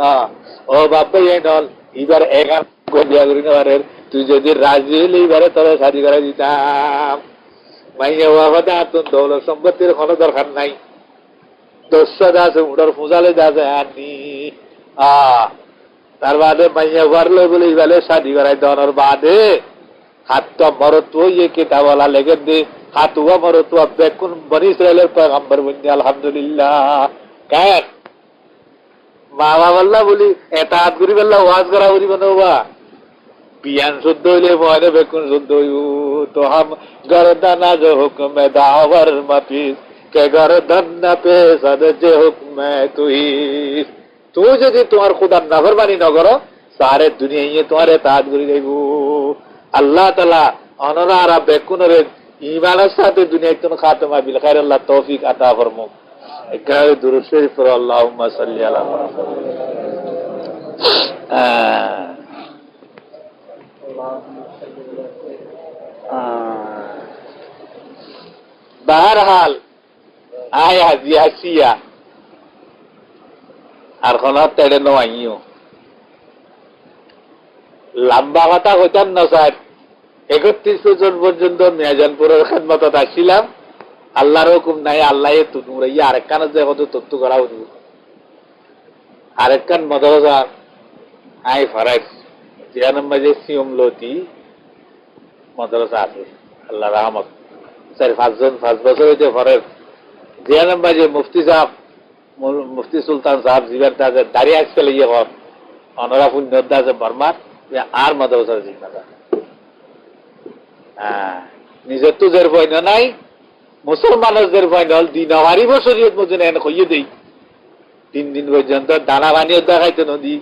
হ্যাঁ ও বাপ এই নল এবার এগান বিয়া করি না তুই যদি রাজি হইলে এবারে তোর শাদি করে দিতাম মাইয়া বাবা তোর দৌলত সম্পত্তির কোনো দরকার নাই দস্যদ আছে উডর ফুজালে যাচ্ছে আনি তার বাদে মাইয়া ঘরলে বলে এবারে শাদি করাই দেওয়ার বাদে হাত মরত্ব ইয়ে কিতাবলা লেগে দে হাত হুয়া মরত্ব বেকুন বনি ইসরায়েলের পয়গম্বর বনি আলহামদুলিল্লাহ কেন মা বাবা বলি এটা হাত করি বললা ওয়াজ করা করি বাবা পিয়ান শুদ্ধ হইলে মনে বেকুন শুদ্ধ হইব তো হাম গরদানা যে হুকুম দাওয়ার মাফিস কে গরদান না পে সদ যে হুকুম তুই তুই যদি তোমার খুদার নাফরমানি ন করো সারে দুনিয়া তোমার এতাত করে যাইব আল্লাহ তাআলা অনরা বেকুনরে ঈমানের সাথে দুনিয়ায় কোন খাতমা বিল খাইর আল্লাহ তৌফিক আতা ফরমুক একাই দুরূদ শরীফ পড়ো আল্লাহুম্মা সাল্লি আলা বাহরহাল আয়া জিয়াসিয়া আর কোন তেড়ে নয়ও লম্বা কথা হইতাম না স্যার 31 বছর পর্যন্ত মিয়াজানপুরের খেদমতত আসছিলাম আল্লাহর হুকুম নাই আল্লাহ তোমরা আরেকখান যে কত তত্ত্ব করা হতো আরেকখান মাদ্রাসা আই ফারাইস জিয়ানম মাঝে সিয়ম লতি মাদ্রাসা আছে আল্লাহ রহমত স্যার 5 বছর হইতে ফরের জিয়ানম মাঝে মুফতি সুলতান সাহেব জীবন তাদের দাঁড়িয়ে আসছিল ইয়ে হন অনরা পুণ্যদা আছে বর্মার আর মাদ্রাসার জিম্মাদার নিজের তো জের ভয় নাই মুসলমানের জের ভয় নল দিন হারিব শরীয়ত মজুন এনে কইয়ে দেই 3 দিন পর্যন্ত দানা বানিয়ে দেখাইতে নদী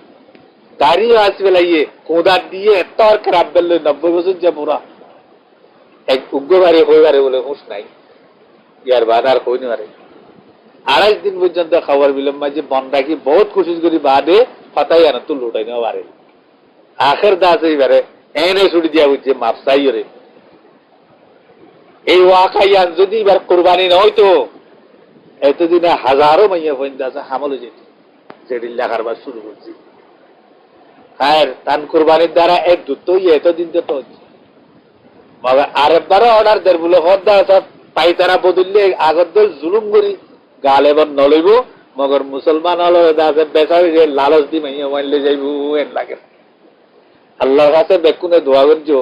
দাঁড়িয়ে আসবে লাইয়ে কোদার দিয়ে এত আর খারাপ বেললে 90 বছর যে পুরা এক উগ্রবারে হইবারে বলে হুঁশ নাই ইয়ার বাদ আর কই নারে 28 দিন পর্যন্ত খাবার বিলম্ব যে বন রাখি বহুত কোশিশ করি বাদে ফাতাই আনা তো লুটাই নেওয়া পারে আখের দাস এইবারে এনে ছুটি দিয়া হচ্ছে মাপসাই রে এই ওয়াকাইয়ান যদি এবার কোরবানি না হইতো এতদিনে হাজারো মাইয়া পয়েন্ট আছে হামলে যেত সেদিন লেখার বার শুরু করছি হ্যাঁ তান কোরবানির দ্বারা এক দুটো এতদিন তো হচ্ছে মগে আরেকবারও অর্ডার দের বলে হদ্দা সব পাই তারা বদললে আগর দল জুলুম করি গাল এবার নলইব মগর মুসলমান হলো আছে বেচারি যে লালচ দি মাইয়া মানলে যাইব এন লাগে আল্লাহর কাছে বেকুনে দোয়া করছো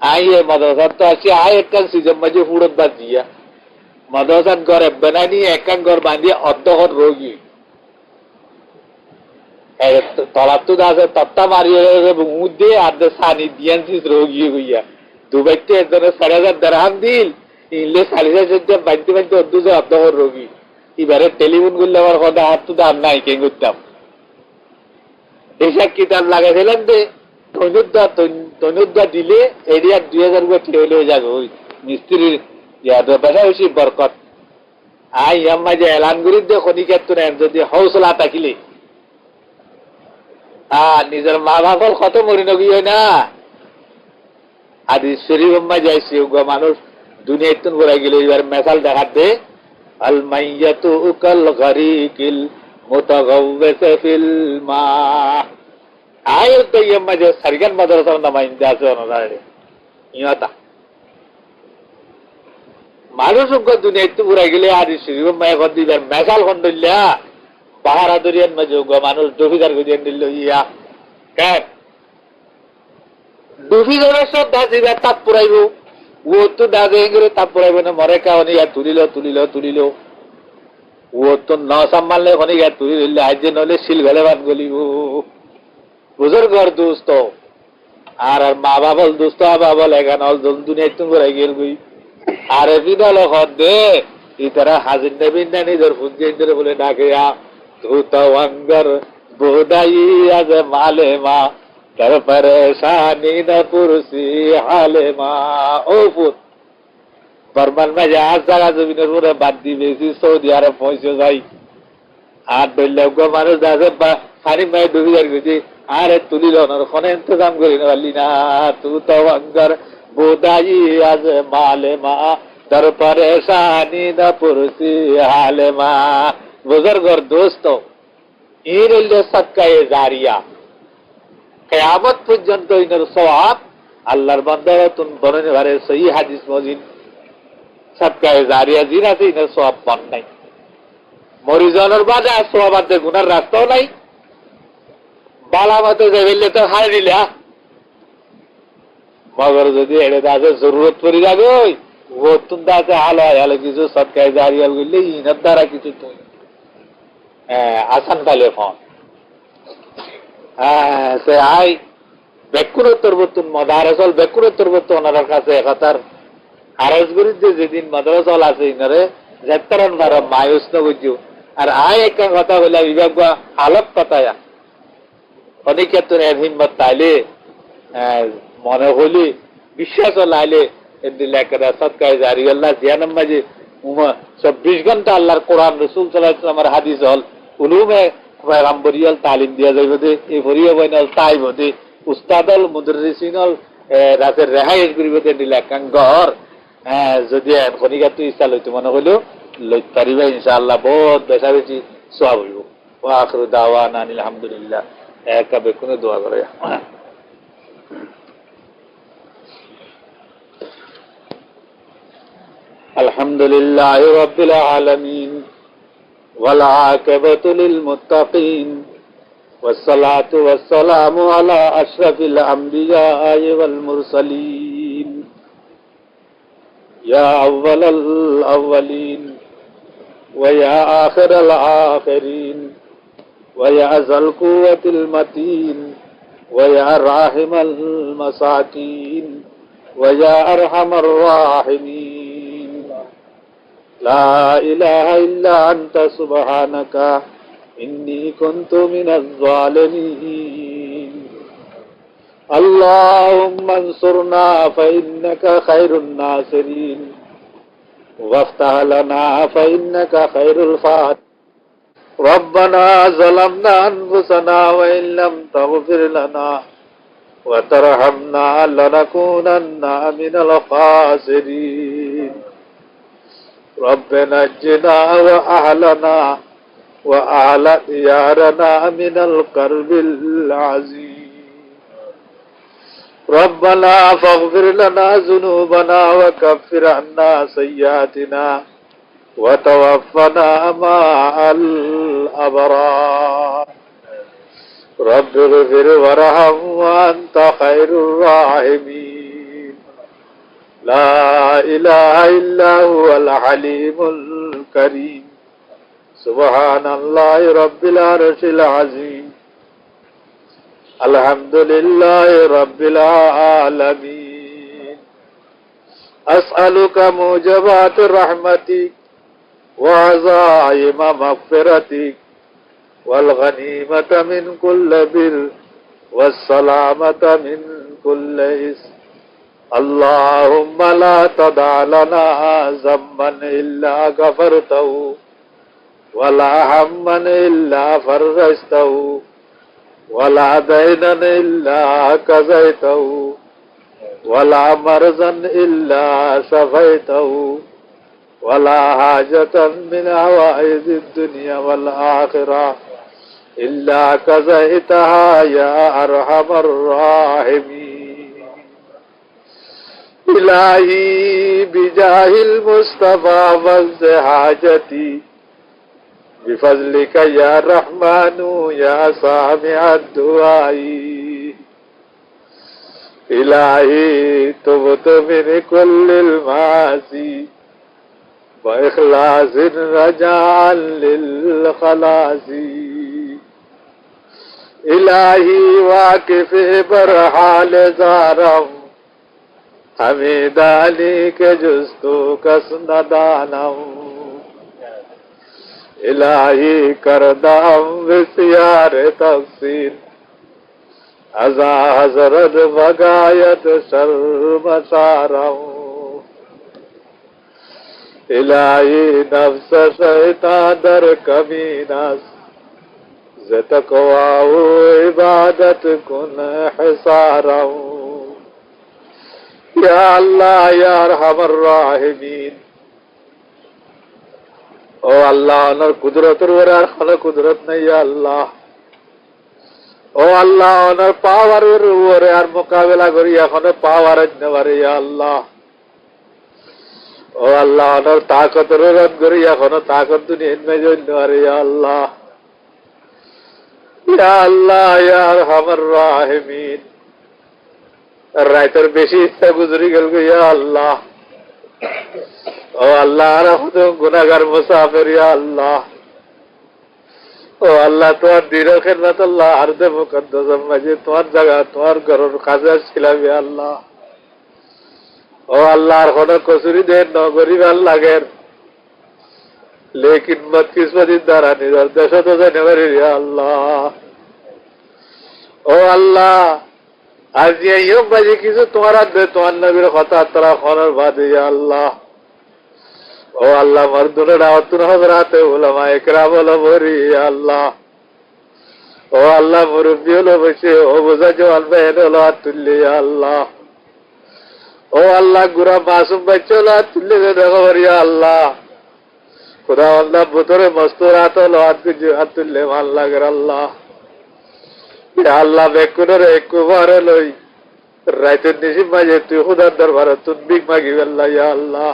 আইয়ে মাদ্রাসার তো আসি আয় একখান সিজন মাঝে ফুড়ত বাদ দিয়া মাদ্রাসার ঘর বেনাই নিয়ে একখান ঘর বাঁধিয়ে অর্ধঘর রোগী তলার তো আছে তত্তা মারিয়ে মুখ দিয়ে আর সানি দিয়ানছিস রোগী হইয়া দুবাইতে একজনের 4,000 দিরহাম দিল ইনলে 40,000 বাঁধতে বাঁধতে অর্ধঘর রোগী এবারে টেলিফোন করলে আমার কথা হাত তো দাম নাই কে করতাম এইসব কিতাব লাগাইছিলাম দে তনুদ্দা দিলে এরিয়া 2,000 টাকা হইলে যাবে ওই মিস্ত্রির পেশা হয়েছি বরকত আই আম্মা যে এলান করি দে খনিকার তো নেন যদি হৌসলা থাকিলে নিজের মা বাবার কত মরি নগি হয় না আদি শরীফ আম্মা যাইছি মানুষ দুনিয়া ইতুন ঘুরাই গেল এবার মেসাল দেখাত দে আল মাইয়াতু কাল গারিকিল মুতাগাওয়াসা ফিল মা আয়ের তো ইয়ে যে সারিগান মাদ্রাসার নামাইন্দা আছে অনারে ইয়াতা মানুষ দুনিয়া একটু ঘুরাই গেলে আর শরীফ মায়ে ঘর দিবার মেসাল খন্ডল্যা পাহারা দরিয়ান মাঝে মানুষ ডুবিদার গদিয়ান দিল ইয়া কেন ডুবিদারের সব দাজিবার তাপ পুরাইব ও তো দাজে করে তাপ পুরাইব না মরে কাউনি ইয়া তুলিল ও তো ন সামালে খনি ইয়া তুলি দিলে আজ যে নলে শিল গলে বান গলিব বুজুর্গর দোস্ত আর মা বাবল দোস্ত বাবল এখান অল দুনিয়া তুমি ঘুরাই গেল গই আর বিদল দে ইতারা হাজির নেবিন না নিজের ফুঞ্জের বলে ডাকে ধুত অঙ্গর বোদাই আজ মালে মা তার পরেশানি না পুরুষি হালে মা ও ফুট বর্মান মাঝে 8 জায়গা জমিনের উপরে বাদ দিবেছি সৌদি আরব পৌঁছে যাই আর ধরলে মানুষ আছে পানি মায়ে ডুবি যার গেছি আরে তুলিল ওখানে ইন্তজাম করি না পারলি না তু তো অঙ্গার বোধাই আজ মালে মা দর পরেশানি না পুরুষি হালে মা বুজুর্গর দোস্ত এর সদকায়ে জারিয়া কিয়ামত পর্যন্ত ইনার সওয়াব আল্লাহর বান্দারা তুন বর্ণনা করে সহি হাদিস মজিদ সদকায়ে জারিয়া জিন আছে ইনার সওয়াব পান নাই মরিজনের বাদে সওয়াব আছে গুনার রাস্তাও নাই বালামতে যাইলে তো হাই দিলে মগর যদি এড়ে আছে জরুরত পড়ি যাবে ওই ও তুন দাতে হালো হালো কিছু সদকায়ে জারিয়া বললে ইনার দ্বারা কিছু তুই আসান পাইলে ফোন সে আই বেকুরোত্তর বর্তন মদারসল বেকুরোত্তর বর্তন ওনার কাছে একতার আরস বিরুদ্ধে যেদিন মাদ্রাসল আছে ইনারে যেতারন মারা মায়ুস ন বুঝু আর আয় একটা কথা বলে বিভাগ আলোক কথায়া অনেকে তো হিম্মত তাইলে মনে হলি বিশ্বাস লাইলে এদিকে সদকায়ে জারিয়া আল্লাহ জিয়ানাম মাঝে 24 ঘন্টা আল্লাহর কোরআন রাসূল সাল্লাল্লাহু আলাইহি ওয়াসাল্লামের হাদিস হল উলুমে পয়গম্বরিয়াল তালিম দিয়া যাইব দে এই ভরিয়া বইনাল তাইব দে উস্তাদল মুদরিসিনল রাতে রেহাইজ করিব দে দিলাকান ঘর যদি খনিকা তুই ইচ্ছা লইতে মনে হইলো লই পারিবা ইনশাআল্লাহ বহুত বেশা বেশি সওয়াব হইব ওয়া আখিরু দাওয়ানা আলহামদুলিল্লাহ একাবে কোন দোয়া করে আলহামদুলিল্লাহি রাব্বিল আলামিন والعاقبة للمتقين والصلاة والسلام على أشرف الأنبياء والمرسلين يا أول الأولين ويا آخر الآخرين ويا ذا القوة المتين ويا راحم المساكين ويا أرحم الراحمين لا إله إلا أنت سبحانك إني كنت من الظالمين اللهم انصرنا فإنك خير الناصرين وافتح لنا فإنك خير الفاتحين ربنا ظلمنا أنفسنا وإن لم تغفر لنا وترحمنا لنكونن من الخاسرين ربنا نجنا وأهلنا وأهل ديارنا من الكرب العظيم ربنا فاغفر لنا ذنوبنا وكفر عنا سيئاتنا وتوفنا مع الأبرار رب اغفر وارحم وأنت خير الراحمين لا إله إلا هو الحليم الكريم سبحان الله رب العرش العظيم الحمد لله رب العالمين أسألك موجبات رحمتك وعزائم مغفرتك والغنيمة من كل بر والسلامة من كل إثم اللهم لا تدع لنا ذنبا إلا غفرته ولا هما إلا فرجته ولا دينا إلا قضيته ولا مرضا إلا شفيته ولا حاجة من حوائج الدنيا والآخرة إلا قضيتها يا أرحم الراحمين إلهي بجاه المصطفى فز حاجتي بفضلك يا رحمن يا سامع الدعاء إلهي تبت من كل المعاصي وإخلاص رجاء للخلاص إلهي واقف برحال زارم حمیدانی کے جستو کس ندانم الہی کردام بسیار تقصیر ازا حضرت بغایت شرم سارم الہی نفس شیطان در کمینس যে তাকওয়া ও ইবাদত কুন হিসারাও ইয়া আল্লাহ ইয়া আরহামার রাহিমিন। ও আল্লাহ, ওনার কুদরতের উপরে আর কোনো কুদরত নেই আল্লাহ। ও আল্লাহ, ওনার পাওয়ারের উপরে আর মোকাবেলা করি এখনো পাওয়ার নেবারে আল্লাহ। ও আল্লাহ, ওনার তাকতের রদ করি এখনো তাকত দুনিয়া নেবারে আল্লাহ। ইয়া আল্লাহ ইয়া আরহামার রাহিমিন। রাইতের বেশি ইচ্ছা গুজরি গেল ইয়া আল্লাহ। ও আল্লাহ, আর গুনাহগার মুসাফির ইয়া আল্লাহ। ও আল্লাহ, তোমার দৃঢ় খেদমত আল্লাহ আরদে মুকদ্দাসের মাঝে তোমার জায়গা তোমার ঘরের কাজে ছিলাম ইয়া আল্লাহ। ও আল্লাহ, আর কোনো কসুরি দেন নগরী ভাল লাগেন, লেকিন বদকিসমতির দ্বারা নিজের দেশ তো জানে পারি ইয়া আল্লাহ। ও আল্লাহ, আজ ইয়ম বাজে কিছু তোমার হাতে তোমার নবীর কথা তারা খনর বাদে ইয়া আল্লাহ। ও আল্লাহ, মর্দুনের আওয়াতুন হযরাতে উলামা ইকরাম হলো ভরি ইয়া আল্লাহ। ও আল্লাহ, মুরব্বী হলো বসে ও বোঝা জওয়ান বেহেন হলো আতুল্লি ইয়া আল্লাহ। ও আল্লাহ, গুরা মাসুম বাচ্চা হলো আতুল্লি দেখো ইয়া আল্লাহ। খুদা আল্লাহ, বুতরে মস্তুরাত হলো আতুল্লি ভাল লাগের আল্লাহ। ইয়া আল্লাহ, বেকুনের একবার লই রাইতের নিশি মাঝে তুই খুদার দরবারে তুনবিক মাগি আল্লাহ ইয়া আল্লাহ।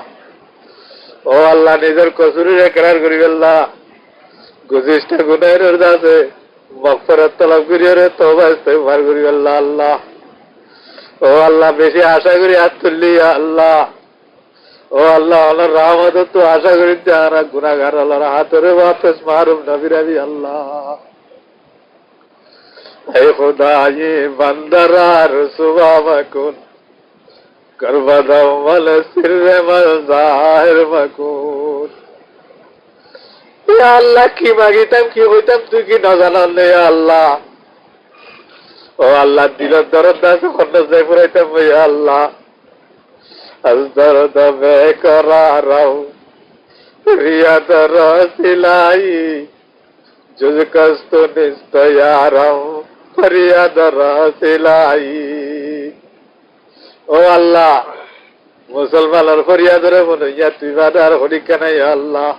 ও আল্লাহ, নিজের কসুরির একরার করি আল্লাহ। গুজিষ্টা গুনাহের দাসে মাগফিরাত তলব করি রে তওবা ইস্তিগফার করি আল্লাহ আল্লাহ। ও আল্লাহ, বেশি আশা করি হাত তুললি ইয়া আল্লাহ। ও আল্লাহ, আল্লাহর রহমত তো আশা করি যারা গুনাহগার আল্লাহর হাতরে ওয়াপস মারুম নবীরাবি আল্লাহ। হে খুদা, ये बंदरा रुसवा मकुन करबदम वल सिर मज़ाहिर मकुन। ইয়া আল্লাহ, কি মাগিতাম কি হইতাম তুই কি না জানালে ইয়া আল্লাহ। ও আল্লাহ, দিলের দরদ আছে খন্ডস যাই পুরাইতাম ইয়া আল্লাহ। আজ দরদ বে করারাও রিয়াদ রসিলাই जुज कस्तो निस्तयाराও फरियाद रसिलाई। ও আল্লাহ, মুসলমানের ফরিয়াদরে মনে ইয়া তুই বাদার হরি কেন ইয়া আল্লাহ।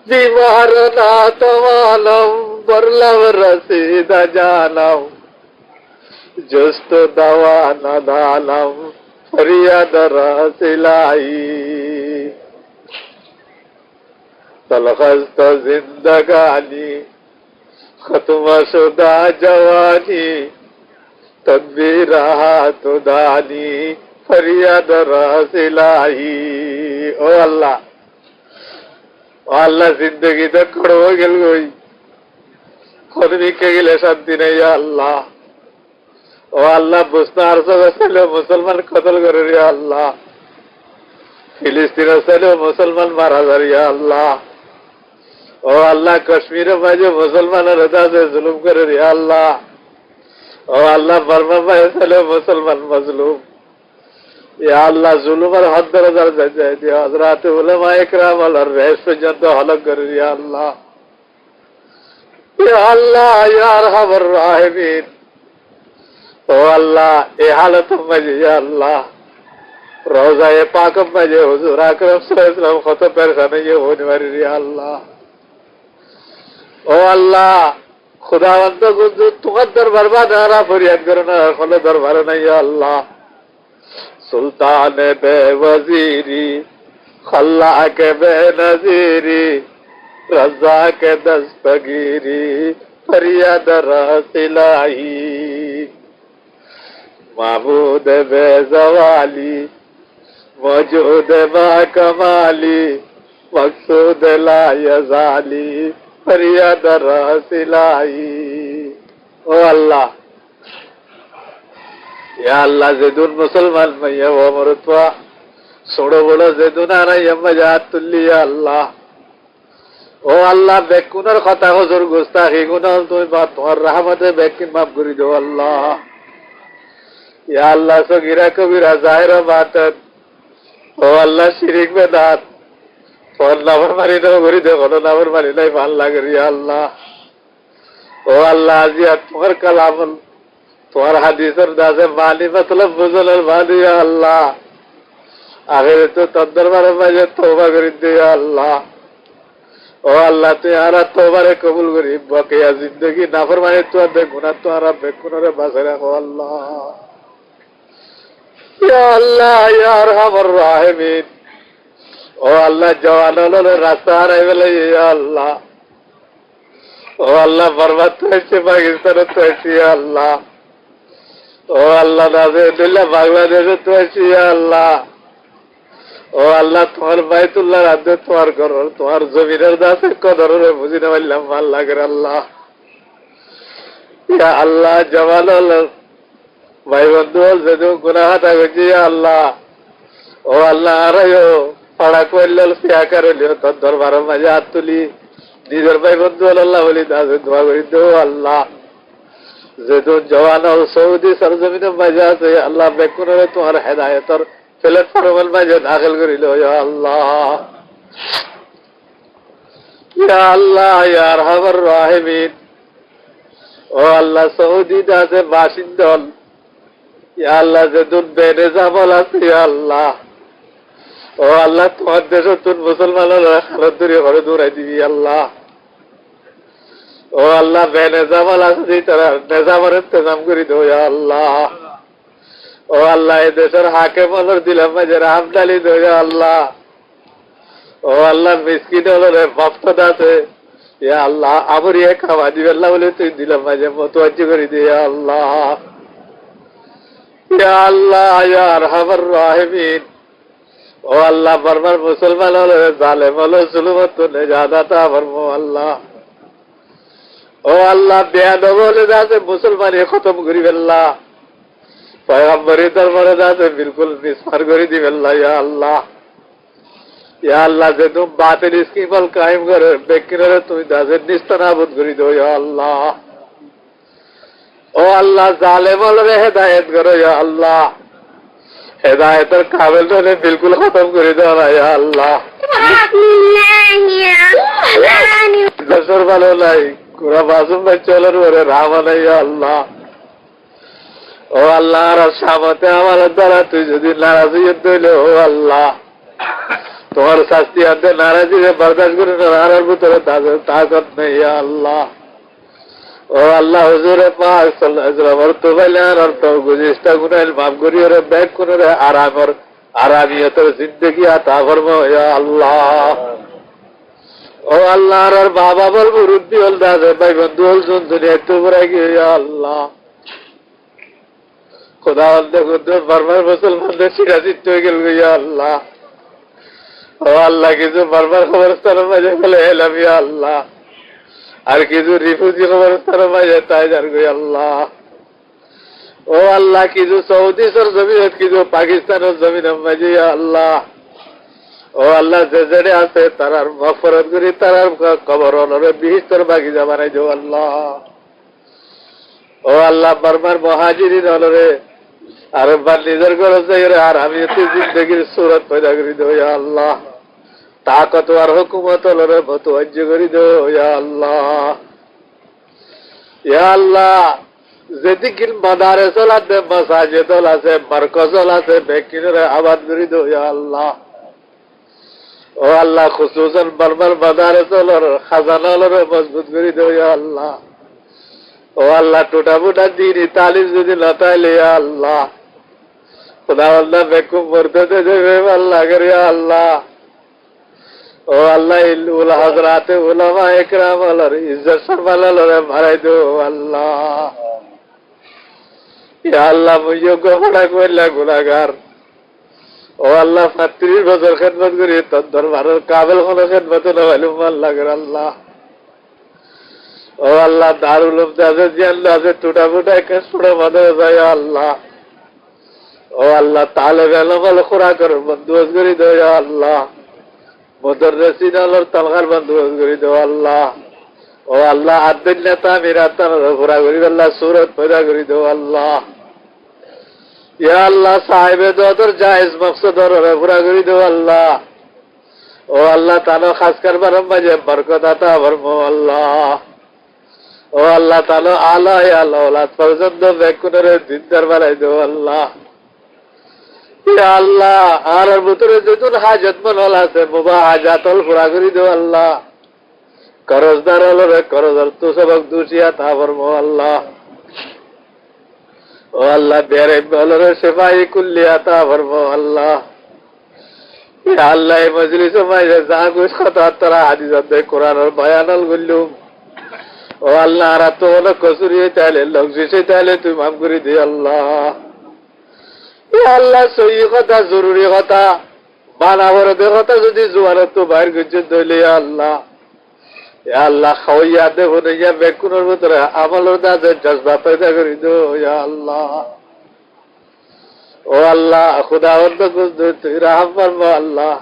বিমার না তোমালম বরলাম রসিদা জানাও জস্ত দাওয়া না দালাম ফরিয়াদ রসিলাই। तलखस्त जिंदगानी खत्म शुदा जवानी तदबीर तो दानी फरियाद रसिलाई। ও আল্লাহ, ও আল্লাহ, জিন্দগি তো কড়ব গেল গই খরবিকে গেলে শান্তি নেই আল্লাহ। ও আল্লাহ, বুঝতে আর সব মুসলমান কতল করে রে আল্লাহ। ফিলিস্তিনের ছেলে মুসলমান মারা যায় আল্লাহ। ও আল্লাহ, কাশ্মীরের মাঝে মুসলমানের হৃদয়ে জুলুম করে রে আল্লাহ। ও আল্লাহ, বর্মা মাঝে ছেলে মুসলমান মজলুম ইয়া আল্লাহ। জুলুমের হদ দরজার যায় দিয়ে হযরত উলামা ইকরাম আল্লাহর রেস পর্যন্ত হলক করে রে আল্লাহ। ইয়া আল্লাহ ইয়া আরহামার রাহিমিন। ও আল্লাহ, এই হালত মাঝে ইয়া আল্লাহ রওজায়ে পাক মাঝে হুজুর আকরাম সাল্লাল্লাহু আলাইহি ওয়াসাল্লাম কত পেরেশানি হতে পারে রে আল্লাহ। ও আল্লাহ, খুদাবন্দ গুজু তোমার দরবার বানারা ফরিয়াদ করো না, কোনো দরবার নাই আল্লাহ। সুলতানে বে ওয়াজিরি খল্লাকে বে নজিরি রজ্জাকে দস্তগিরি ফরিয়াদ রসিলাই। মাবুদ বে জওয়ালি মজুদ বা কমালি মকসুদ লা ইয়াজালি ফরিয়াদ রসিলাই। ও আল্লাহ, ইয়া আল্লাহ, যেদুন মুসলমান মাইয়া ও মরতওয়া ছোড়ো বড় যেদুন আনাই মজাত তুল্লি ইয়া আল্লাহ। ও আল্লাহ, বেকুনের কথা হুজুর গুস্তাখি গুনাহ তুমি বা তোমার রহমতে বেকিন মাফ করে দাও আল্লাহ। ইয়া আল্লাহ, সগীরা কবিরা জাহিরা বাতিন ও আল্লাহ, শিরিক বেদাত ফল নাফরমানি তো করি দে, কোনো নাফরমানি নাই ভাল লাগে ইয়া আল্লাহ। ও আল্লাহ আজিয়া তোমার কালাম তোমার হাদিসের দাসে মানি মতলব বুঝলের মানি আল্লাহ আখেরে তো তোর দরবারে মাঝে তওবা করে দে আল্লাহ ও আল্লাহ তুই আরা তওবারে কবুল করি বকেয়া জিন্দগি নাফরমানি তো দে গুনাহ তো আরা বেকুনরে বাঁচাই রাখো আল্লাহ ইয়া আল্লাহ ইয়া আরহামার রাহিমিন ও আল্লাহ জওয়ানলে রাস্তা হারাই ফেলে ইয়া আল্লাহ ও আল্লাহ বরবাদ হয়েছে পাকিস্তানে তো হয়েছে আল্লাহ ও আল্লাহ নাজেদুল্লাহ বাংলাদেশে তো হয়েছে আল্লাহ ও আল্লাহ তোমার বাইতুল্লাহ রাজ্যে তোমার ঘর তোমার জমিনের দাসে কদরে বুঝি না পারলাম আল্লাহ করে আল্লাহ ইয়া আল্লাহ জওয়ান ভাই বন্ধু যেহেতু গুনাহাটা গেছি আল্লাহ ও আল্লাহ আরাইও পাড়া করলে ফিয়া করলিও তোর দরবারের মাঝে হাত তুলি নিজের ভাই বন্ধু আল্লাহ বলি দাসে দোয়া করি দো আল্লাহ যেহেতু জওয়ান সৌদি সরজমিনের মাঝে আছে আল্লাহ বেকুনরে তোমার হেদায়তর প্ল্যাটফর্মের মাঝে দাখিল করিল আল্লাহ ইয়া আল্লাহ ইয়া আরহামার রাহিমিন ও আল্লাহ সৌদি আছে বাসিন্দন ইয়া আল্লাহ যেহেতু বেনেজামল আছে আল্লাহ ও আল্লাহ তোমার দেশে তুন মুসলমানেরা খারাপ দূরে ঘরে দৌড়াই দিবি আল্লাহ ও আল্লাহ বেনেজামল আছে তারা নেজামের ইন্তজাম করে দো আল্লাহ ও আল্লাহ এ দেশের হাকেম হলর দিলাম মাঝে রামদালি দো আল্লাহ ও আল্লাহ মিসকিন হলরে ভক্ত আছে ইয়া আল্লাহ আমার ইয়ে খাওয়া দিবে আল্লাহ বলে তুই দিলাম মাঝে মতওয়াজ্জি করে দিয়ে আল্লাহ ইয়া আল্লাহ ইয়া আরহামার রাহিমিন ও আল্লাহ বর্মার মুসলমান হলে জালেম হলো জুলুমত নেজাদাতা বর্ম আল্লাহ ও আল্লাহ বেয়াদব হলে যাতে মুসলমানি খতম করি ফেললা পয়গম্বরী দরবারে যাতে বিলকুল মিসমার করে দিবেল্লা ইয়া আল্লাহ ইয়া আল্লাহ যে তুমি বাতিল স্কিমল কায়েম করে বেকিরে তুমি দাসের নিস্তানাবুদ করে দো ইয়া আল্লাহ ও আল্লাহ জালেম হলে হেদায়েত করো ইয়া আল্লাহ হেদায়েতের কাবিল হলে বিলকুল খতম করে দাও না ইয়া আল্লাহ দেশের ভালো নাই কুরা বাসুম ভাই চলের ওরে রামা নাই ইয়া আল্লাহ ও আল্লাহ আর সামতে আমার দ্বারা তুই যদি নারাজি হইলে ও আল্লাহ তোমার শাস্তি আনতে নারাজি বরদাস্ত করে নারার ভিতরে তাকত নেই ইয়া আল্লাহ ও আল্লাহ হুজুরে পাক সাল্লাল্লাহু আলাইহি ওয়াসাল্লাম তো বলেন আর তো গুজিস্তা গুনাহ মাফ করি রে ব্যাক করে রে আরামিয়তের জিন্দেগি আতা ফরমাও ইয়া আল্লাহ ও আল্লাহ আর বাবা বল মুরব্বি হল দাদা ভাই বন্ধু হল শুন দুনিয়া তো পড়ে গিয়ে ইয়া আল্লাহ খোদা বন্দে খুদ বারবার মুসলমানদের সিরাজিত হয়ে গেল ইয়া আল্লাহ ও আল্লাহ কিছু বারবার খবরস্থানের মাঝে ফেলে এলাম ইয়া আল্লাহ আর কিছু রিফিউজি খবরস্থানের মাঝে তাই যার গই আল্লাহ ও আল্লাহ কিছু সৌদি সর জমিন কিছু পাকিস্তানের জমিনের মাঝে ইয়া আল্লাহ ও আল্লাহ যে জেনে আছে তারার মফরত করি তারার কবর অনরে বিহিস্তর বাগিচা বানাই দেও আল্লাহ ও আল্লাহ বারবার মহাজিরিন অনরে আর একবার নিজের ঘরে যাই আর আমি জিন্দগির সুরত পয়দা করি দেও ইয়া আল্লাহ তাকত আর হুকুমত অনরে মতওয়াজ্জি করি দেও ইয়া আল্লাহ ইয়া আল্লাহ যেদিকে মাদারেস আছে মাসাজিদ আছে মারকাজ আছে বেকিরে আবাদ করি দেও ইয়া আল্লাহ ও আল্লাহ খুসুসান বারবার মাদারেস খাজানা মজবুত করে দেও ইয়া আল্লাহ ও আল্লাহ টোটা মোটা দিনই তালিম যদি লতাইলে ইয়া আল্লাহ খুদা আল্লাহ বেকুম মরতে দেবে আল্লাহ করে আল্লাহ ও আল্লাহ উল হযরাতে উলামা ইকরাম আলার ইজ্জত সম্মানরে মারাই দো আল্লাহ ইয়া আল্লাহ মুযোগ্য বড় কইলা গুনাহগার ও আল্লাহ 35 বছর খিদমত করি তোর দরবারের কাবিল কোন খিদমত না হইলো আল্লাহ করে আল্লাহ ও আল্লাহ দারুল উলুম দাজে জিয়াল্লাহ আছে টুটা ফুটা একটা ছোট মাদ্রাসা ইয়া আল্লাহ ও আল্লাহ তালেব ইলম আল খুরা কর বন্দোবস্ত করে দাও ইয়া আল্লাহ মুদাররিসিন আলার তালগার বন্দোবস্ত করে দাও আল্লাহ ও আল্লাহ আদ্দিন নেতা মিরাতান খুরা করে আল্লাহ সুরত পয়দা করে দাও আল্লাহ ইয়া আল্লাহ সাহেবে দর জায়েজ মকসদ আর খুরা করে দাও আল্লাহ ও আল্লাহ তানো খাস করবার মাঝে বরকত আতা ফরমাও আল্লাহ ও ও আল্লাহ তাআলা আল্লাহ আল্লাহ ওলাদ পর্যন্ত বেকুনের দিনদার বানাই দেও আল্লাহ। ইয়া আল্লাহ আর ভিতরে যতন হাজত মন আছে মুবা হাজাতল পুরা করে দেও আল্লাহ। করজদার হলো রে করজদার তো সবক দুশিয়া তা ফরমো আল্লাহ। ও আল্লাহ বেরে বলো রে সেফাই কুল্লিয়া তা ফরমো আল্লাহ। ইয়া আল্লাহ এই মজলিসে মাইরে যা কুছ কথা তারা হাদিসত কোরআনের বয়ানল গল্লুম ও আল্লাহ আর তো হলো কসুরি তাইলে লক্ষ্যে তাইলে তুই মাফ করে দে আল্লাহ। ইয়া আল্লাহ সহি কথা জরুরি কথা বানাবর দে কথা যদি জোয়ার তো বাইর গজ্জে দইলে আল্লাহ। ইয়া আল্লাহ খাওয়াইয়া দে বনাইয়া বেকুনের ভিতরে আমলের দাজে জজবা পয়দা করে দো ইয়া আল্লাহ। ও আল্লাহ খুদাবন্দ কুছ তুই রহম ফরমা আল্লাহ।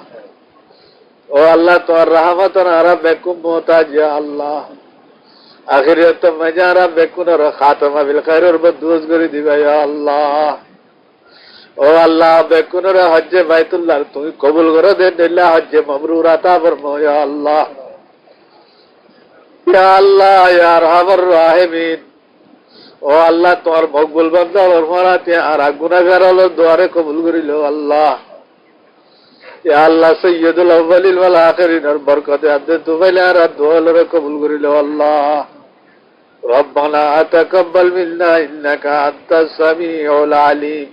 ও আল্লাহ তোর রহমত আর বেকুম মোহতাজ ইয়া আল্লাহ। আখিরিয়ত মজারা বেকুনের খাতমা বিল খায়রের বদুস করে দিবা ইয়া আল্লাহ। ও আল্লাহ বেকুনের হজ্জে বাইতুল্লাহ তুমি কবুল করে দে দিল্লা হজ্জে মাবরুর আতা ফরমা ইয়া আল্লাহ। ইয়া আল্লাহ ইয়া আরহামার রাহিমিন। ও আল্লাহ তোমার মকবুল বান্দা ফরমাতে আর গুনাহগার হলো দুয়ারে কবুল করিল আল্লাহ। ইয়া আল্লাহ সাইয়্যিদুল আউয়ালিন ওয়াল আখিরিন এর বরকতে আদে দুবাইলে আর দোয়ালরে কবুল করিল আল্লাহ। রব্বানা তাকাব্বাল মিন্না ইন্নাকা আনতাস সামিউল আলিম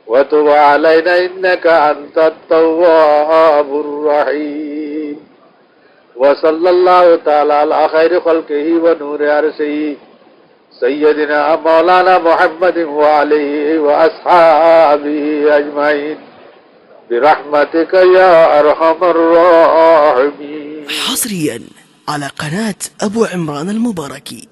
ওয়া তুব আলাইনা ইন্নাকা আনতাত তাওয়াবুর রহিম। ওয়া সাল্লাল্লাহু তাআলা আলা খায়রি খালকিহি ওয়া নূরি আরশিহি সাইয়্যিদিনা মাওলানা মুহাম্মাদিন ওয়া আলিহি ওয়া আসহাবিহি আজমাইন বিরহমাতিকা ইয়া আরহামার রাহিমিন। حصريا على قناة أبو عمران المباركي.